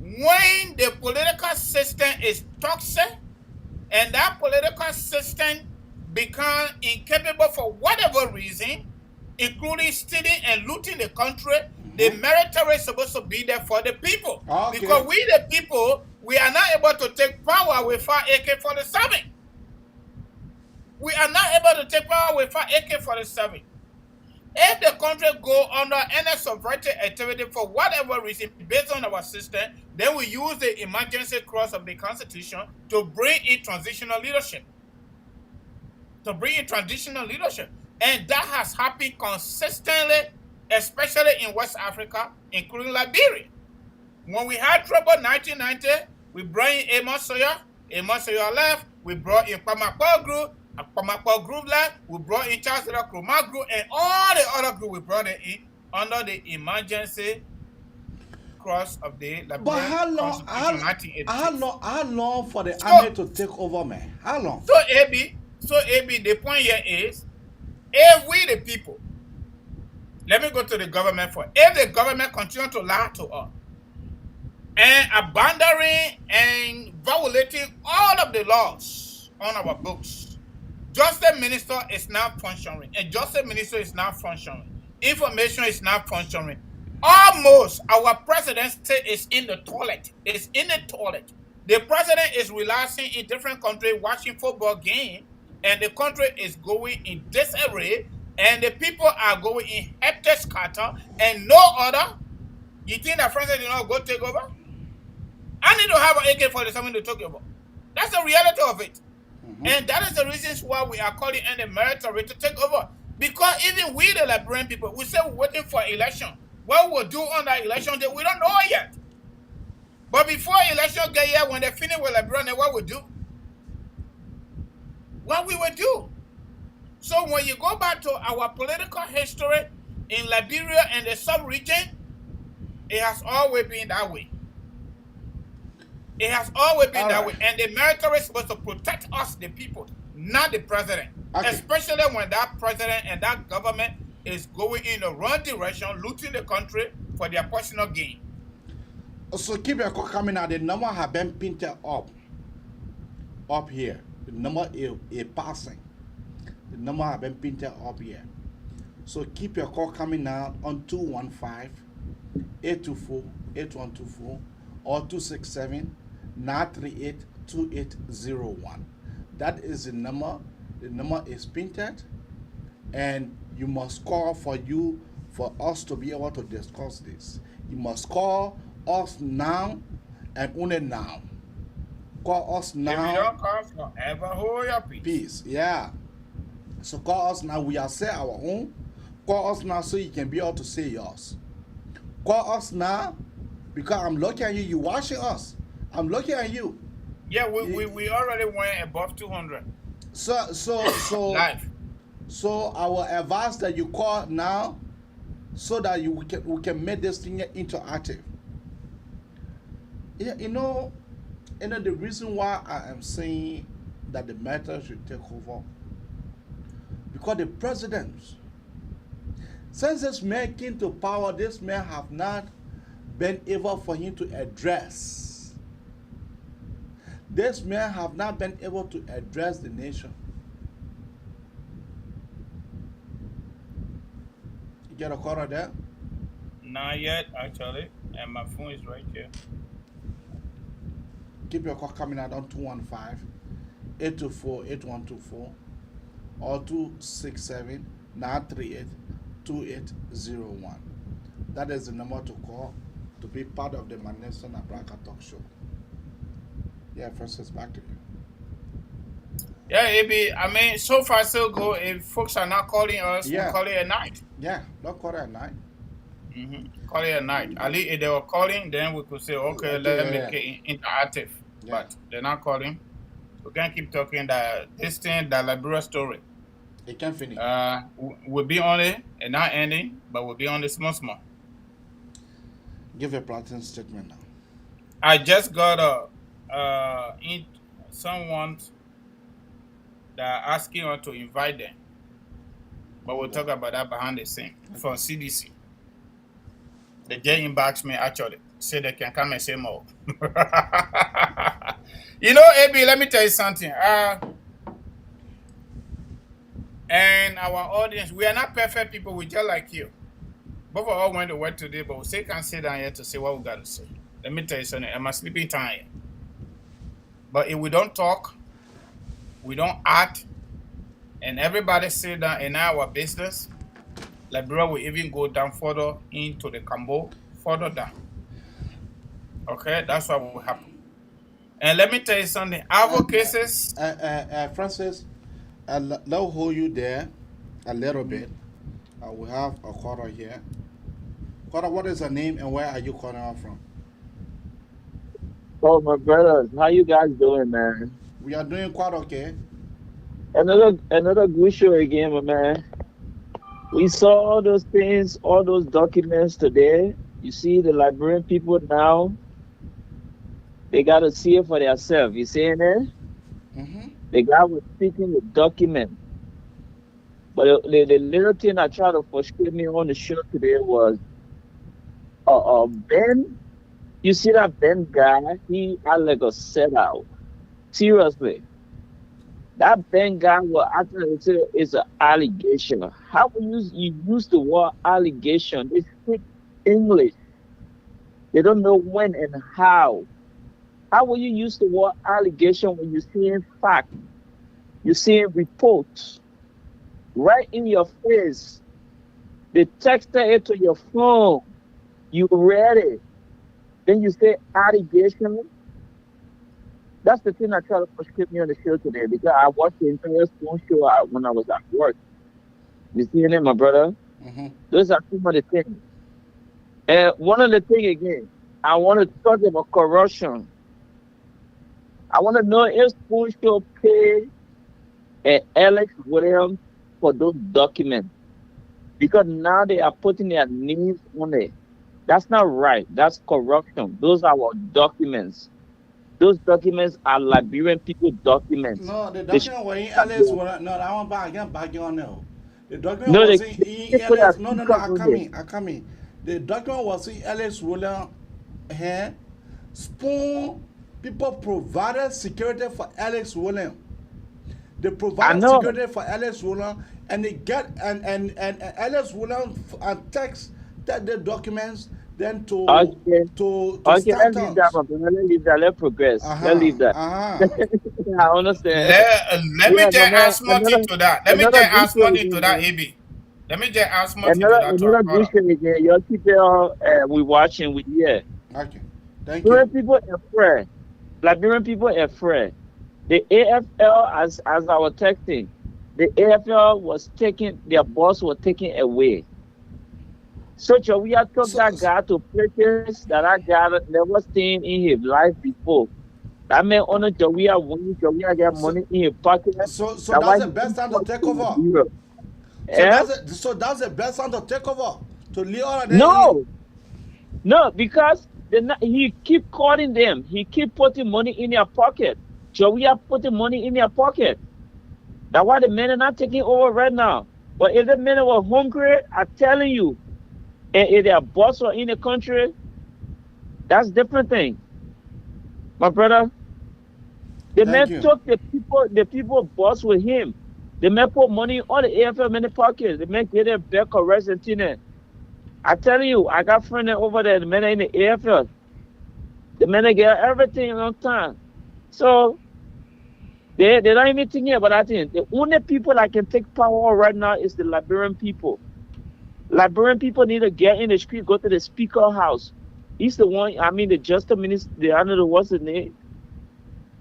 when the political system is toxic and that political system becomes incapable for whatever reason, including stealing and looting the country, the military is supposed to be there for the people. Okay. Because we, the people, we are not able to take power without AK-47. We are not able to take power without AK-47. If the country go under any subversive activity for whatever reason based on our system, then we use the emergency clause of the Constitution to bring in transitional leadership. And that has happened consistently, especially in West Africa, including Liberia. When we had trouble in 1990, we brought in Amos Sawyer. Amos Sawyer left. We brought in Pamapa Group. Pamapa Group left. We brought in Charles Kroma Group, and all the other group we brought it in under the emergency clause of the Liberian Constitution. How long for the army to take over, man? How long? So AB, the point here is, if we the people, let me go to the government for, if the government continue to lie to us and abandoning and violating all of the laws on our books, Justice Minister is not functioning, and Justice Minister is not functioning. Information is not functioning. Almost our presidency is in the toilet. It's in the toilet. The president is relaxing in different countries, watching football game, and the country is going in disarray, and the people are going in hectic scatter, and no other. You think that president did not go take over? I need to have an AK-47 to take over. That's the reality of it. And that is the reasons why we are calling in the military to take over. Because even we, the Liberian people, we say we're waiting for election. What we'll do on that election day, we don't know yet. But before election get here, when they finish with Liberia, what we do? What we will do. So when you go back to our political history in Liberia and the sub-region, it has always been that way. It has always been that way. And the military is supposed to protect us, the people, not the president. Okay. Especially when that president and that government is going in the wrong direction, looting the country for their personal gain. So keep your call coming out. The number have been painted up here. The number is passing. The number have been painted up here. So keep your call coming out on 215-824-8124 or 267-938-20 2801. That is the number. The number is printed, and you must call for us to be able to discuss this. You must call us now and only now. Call us now. If you don't call forever, hold your peace. Peace, yeah. So call us now. We are say our own. Call us now so you can be able to say yours. Call us now because I'm looking at you. You watching us. I'm looking at you. Yeah, we already went above 200. So Live. So I will advise that you call now so that we can make this thing interactive. Yeah, you know the reason why I am saying that the matter should take over, because the president, since this man came to power, this man have not been able for him to address. This man have not been able to address the nation. You get a call there? Not yet, actually, and my phone is right here. Keep your call coming out on 215-824-8124 or 267-938-2801. That is the number to call to be part of the Manesson Abraka talk show. Yeah, Francis, back to you. Yeah, AB, I mean, so far so good. If folks are not calling us, we call it at night. Yeah, don't call it at night. Call it at night. At least if they were calling, then we could say, okay, let's make it interactive. Yeah. But they're not calling. We can't keep talking that this thing, that Liberia story. It can't finish. We'll be on it and not ending, but we'll be on it small. Give a platinum statement now. I just got someone that asking us to invite them, but we'll talk about that behind the scene from CDC. They just inboxed me actually, say they can come and say more. You know, AB, let me tell you something. And our audience, we are not perfect people. We just like you. Both of us went to work today, but we still can't sit down here to say what we got to say. Let me tell you something. I'm a sleeping time. But if we don't talk, we don't act, and everybody sit down in our business, Liberia will even go down further into the Cambo, further down. Okay, that's what will happen. And let me tell you something. Our cases, Francis, I'll hold you there a little bit. We have a caller here. Caller, what is her name and where are you calling her from? Oh, my brothers, how you guys doing, man? We are doing quite okay. Another good show again, my man. We saw all those things, all those documents today. You see the Liberian people now, they got to see it for themselves. You seeing it? The guy was speaking the document. But the little thing I tried to frustrate me on the show today was Ben. You see that Ben guy? He had like a set out. Seriously. That Ben guy will actually say it's an allegation. How will you use the word allegation? They speak English. They don't know when and how. How will you use the word allegation when you're seeing fact? You're seeing reports right in your face. They texted it to your phone. You read it. Then you say allegation. That's the thing that tried to frustrate me on the show today because I watched the entire phone show when I was at work. You seeing it, my brother? Those are two of the things. And one of the things again, I want to talk about corruption. I want to know if Spoon Show paid Alex Williams for those documents. Because now they are putting their names on it. That's not right. That's corruption. Those are our documents. Those documents are Liberian people documents. No, the document was in Alex. No, I want back on now. The document No, was they- in Alex. No, I come in. The document was in Alex Williams hand. Spoon people provided security for Alex Williams. They provided know. security for Alex Williams, and they get and Alex Williams text that the documents then to Okay. to Okay, let's leave that statons. one. Let's leave that. Let's progress. Let's leave that. I understand. Let me Yeah, just my man. add something to that. Let me Another just good add show something to again, that, man. AB. Let me just add something to that to Another good Akora. show again. Y'all keep it all. We watching. We yeah. Okay, thank Liberian you. people are afraid. Liberian people are afraid. The AFL, as I was texting, the AFL was taking their boss was taken away. So Jawia took that guy to places that I got never seen in his life before. That man on Jawia winning, Jawia get money in his pocket. So That's that's why the he best time to take over. Europe. So Eh? that's the best time to take over. To leave all of them No, no, because he keep calling them. He keep putting money in their pocket. Jawia putting money in their pocket. That's why the men are not taking over right now. But if the men were hungry, I'm telling you, and if their boss were in the country, that's different thing. My brother, the Thank man you. took the people boss with him. The man put money on the AFL in the pocket. The man get a back of Argentina. I tell you, I got friends over there, the men in the AFL. The men get everything on time. So they're not even thinking about that thing. The only people that can take power right now is the Liberian people. Liberian people need to get in the street, go to the speaker house. He's the one, I mean, the justice minister, I don't know what's his name.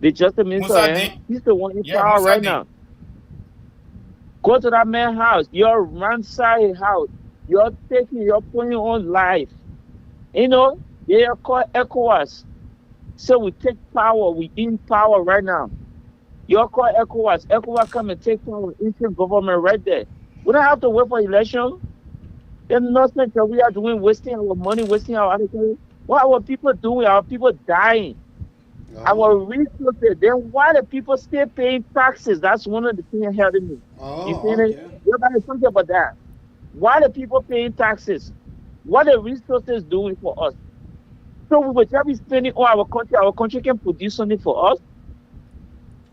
The justice minister, he's the one in power right now. Go to that man's house. You're ransack his house. You're putting on life. You know, they are called ECOWAS. So we take power. We in power right now. You're called ECOWAS. ECOWAS come and take power. Interim government right there. We don't have to wait for election. There's nothing that we are doing, wasting our money, wasting our energy. What our people doing? Our people dying. Our resources. Then why the people still paying taxes? That's one of the things hurting me. You see it? Everybody talking about that. Why the people paying taxes? What the resources doing for us? So we will just be spending on our country can produce something for us.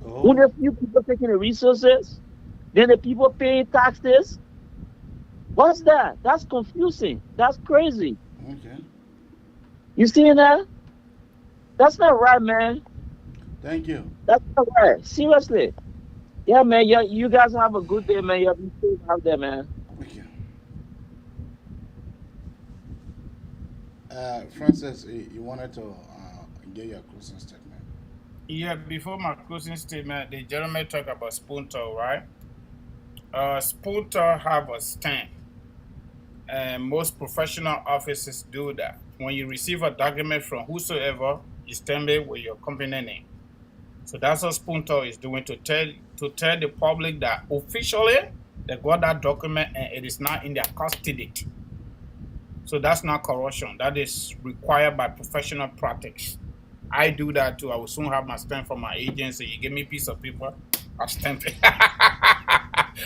Only a few people taking the resources, then the people paying taxes. What's that? That's confusing. That's crazy. Okay. You see that? That's not right, man. Thank you. That's not right. Seriously. Yeah, man. You guys have a good day, man. You'll be safe out there, man. Thank you. Francis, you wanted to get your closing statement. Yeah, before my closing statement, the gentleman talked about Spunto, right? Spunto have a stamp, and most professional offices do that. When you receive a document from whosoever, you stamp it with your company name. So that's what Spunto is doing to tell the public that officially they got that document and it is not in their custody. So that's not corruption. That is required by professional practice. I do that too. I will soon have my stamp from my agency. You give me a piece of paper, I'll stamp it.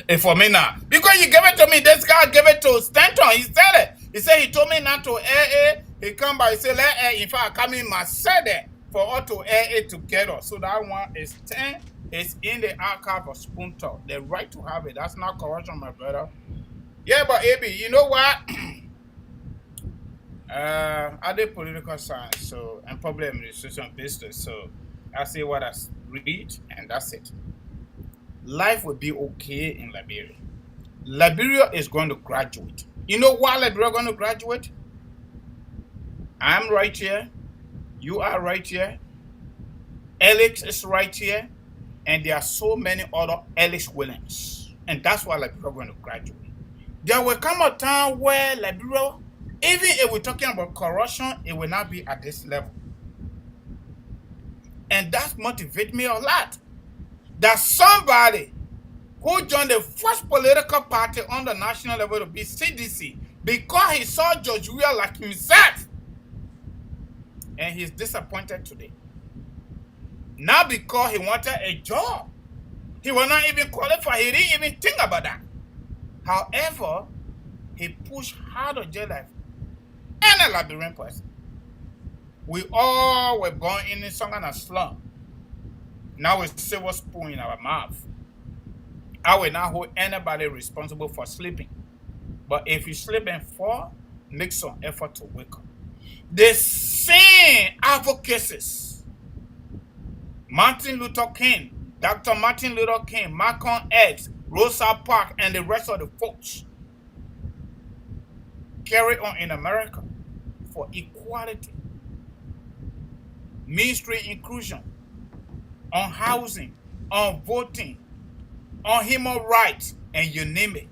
And for me now, because you give it to me, this guy gave it to Stanton. He said it. He said he told me not to air it. He come by, he said, let air. In fact, I come in my said it for all to air it together. So that one is 10. It's in the archive of Spunto. The right to have it. That's not corruption, my brother. Yeah, but AB, you know what? I did political science, so and public administration business. So I say what I read, and that's it. Life will be okay in Liberia. Liberia is going to graduate. You know why Liberia is going to graduate? I'm right here. You are right here. Alex is right here. And there are so many other Alex Williams. And that's why Liberia is going to graduate. There will come a time where Liberia, even if we're talking about corruption, it will not be at this level. And that motivates me a lot. That somebody who joined the first political party on the national level to be CDC because he saw George Weah like himself. And he's disappointed today. Not because he wanted a job. He was not even qualified. He didn't even think about that. However, he pushed hard on jail life. Any Liberian person. We all were born in some kind of slum. Now we silver spoon in our mouth. I will not hold anybody responsible for sleeping. But if you sleep and fall, make some effort to wake up. The same advocacies, Martin Luther King, Dr. Martin Luther King, Malcolm X, Rosa Parks, and the rest of the folks carry on in America for equality, mainstream inclusion, on housing, on voting, on human rights, and you name it.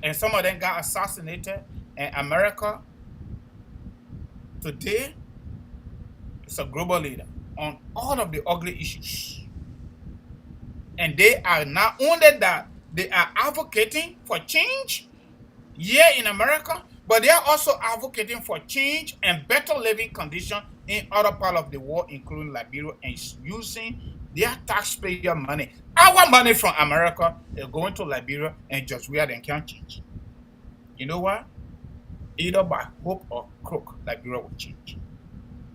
And some of them got assassinated. And America today is a global leader on all of the ugly issues. And they are not only that, they are advocating for change here in America, but they are also advocating for change and better living conditions in other parts of the world, including Liberia, and using their taxpayer money. Our money from America is going to Liberia and just where they can't change. You know what? Either by hope or crook, Liberia will change.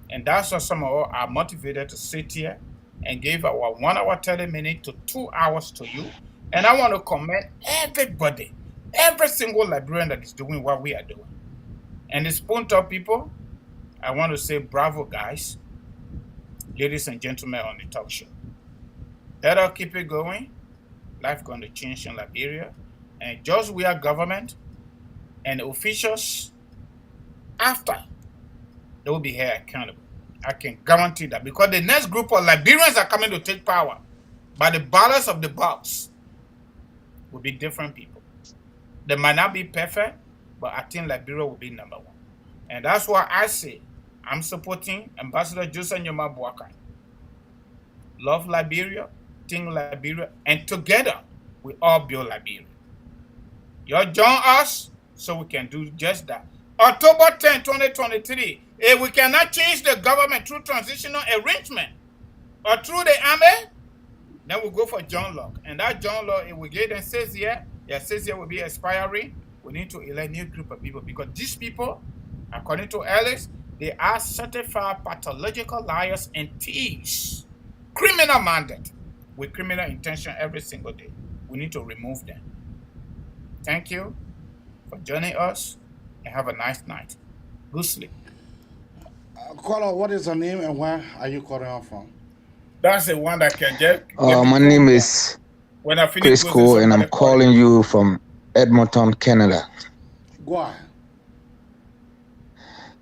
And that's why some of us are motivated to sit here and give our 1 hour 30 minutes to 2 hours to you. And I want to commend everybody, every single Liberian that is doing what we are doing. And the Spoon Talk people, I want to say bravo, guys, ladies and gentlemen on the talk show. Let us keep it going. Life going to change in Liberia. And just we are government and officials, after, they will be held accountable. I can guarantee that, because the next group of Liberians are coming to take power. By the balance of the box will be different people. They might not be perfect, but I think Liberia will be number one. And that's why I say I'm supporting Ambassador Joseph Nyoma Boakai. Love Liberia, think Liberia, and together we all build Liberia. You join us so we can do just that. October 10, 2023, if we cannot change the government through transitional arrangement or through the army, then we'll go for John Locke. And that John Locke, if we get them 6 years, yeah, 6 years will be expiring. We need to elect a new group of people, because these people, according to Alex, they are certified pathological liars and thieves. Criminal minded with criminal intention every single day. We need to remove them. Thank you for joining us, and have a nice night. Good sleep. Caller, what is your name and where are you calling on from? That's the one that can get. My name is when I finish Prisco, and I'm calling you from Edmonton, Canada. Go on.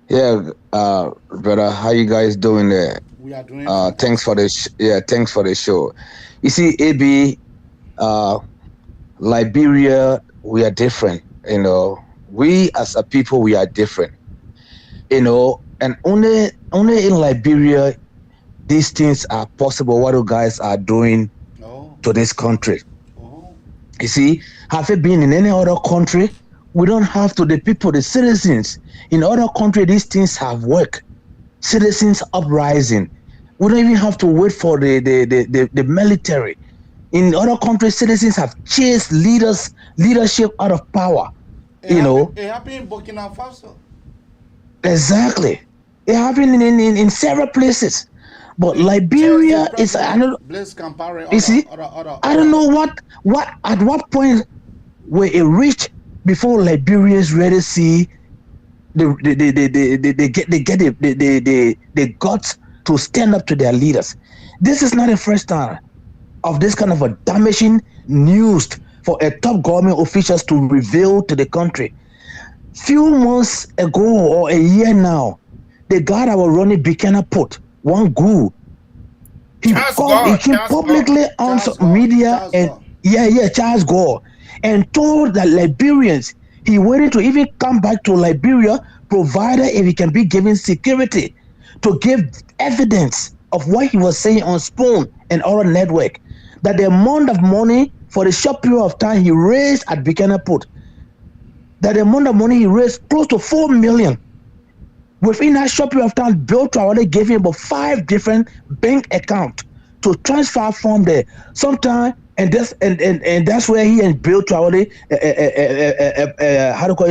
Yeah, brother, how you guys doing there? We are doing. Thanks for the thanks for the show. You see, AB, Liberia, we are different. You know, we as a people, we are different. You know, and only in Liberia, these things are possible. What you guys are doing to this country. You see, have you been in any other country? We don't have to, the people, the citizens. In other countries, these things have worked. Citizens uprising. We don't even have to wait for the military. In other countries, citizens have chased leadership out of power. It happened in Burkina Faso. Exactly. It happened in several places. But Liberia is another. You see, I don't know at what point where it reached before Liberians really see they get the guts to stand up to their leaders. This is not the first time of this kind of a damaging news for a top government officials to reveal to the country. Few months ago or a year now, the guy that was running Buchanan Port, one guru, he came publicly on media and Charles Gore, and told the Liberians he wanted to even come back to Liberia, provided if he can be given security to give evidence of what he was saying on Spoon and other network, that the amount of money for the short period of time he raised at Buchanan Port, that the amount of money he raised close to 4 million. Within that short period of time, Bill Traore gave him about 5 different bank accounts to transfer from there. Sometime, and that's where he and Bill Traore,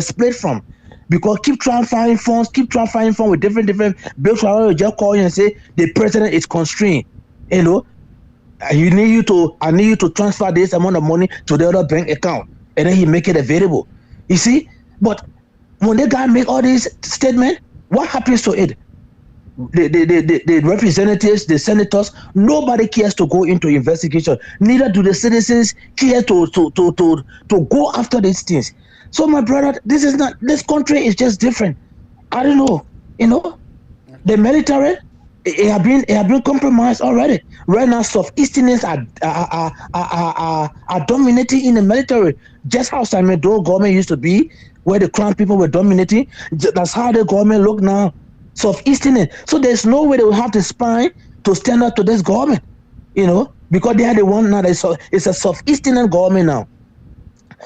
split from. Because keep trying to find funds with different. Bill Traore will just call you and say the president is constrained. You know, I need you to transfer this amount of money to the other bank account, and then he make it available. You see, but when the guy make all these statements, What happens to it? The representatives, the senators, nobody cares to go into investigation. Neither do the citizens care to go after these things. So my brother, this country is just different. I don't know, the military, it have been compromised already. Right now, Southeasterners are dominating in the military, just how Simon Doe government used to be, where the crown people were dominating. That's how the government look now. Southeasterners. So there's no way they will have the spine to stand up to this government, because they are the one now. It's a Southeastern government now.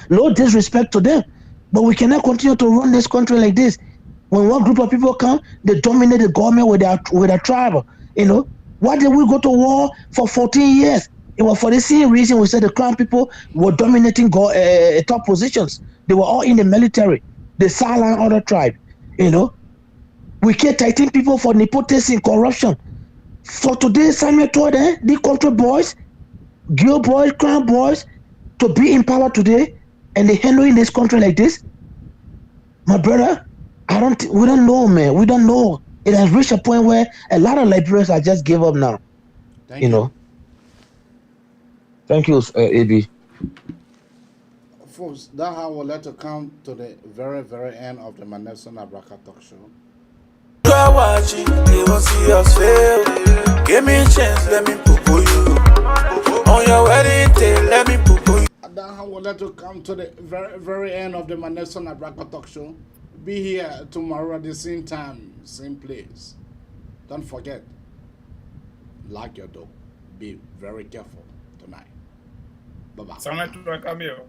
No disrespect to them, but we cannot continue to run this country like this. When one group of people come, they dominate the government with their tribe. Why did we go to war for 14 years? It was for the same reason we said the crown people were dominating top positions. They were all in the military, the Salan other tribe. We can't tighten people for nepotism, corruption. So today, Samuel told the country boys, girl boys, crown boys, to be in power today, and they handling this country like this. My brother, we don't know, man. We don't know. It has reached a point where a lot of Liberians are just give up now. Thank you. Thank you, AB. Folks, that's how we'll let it come to the very, very end of the Maneson Abraka talk show. Try watching, they won't see us fail. Give me a chance, let me poo you. On your wedding day, let me poo you. That's how we'll let it come to the very, very end of the Maneson Abraka talk show. Be here tomorrow at the same time, same place. Don't forget, lock your door. Be very careful tonight. Bye-bye. Sound like a cameo.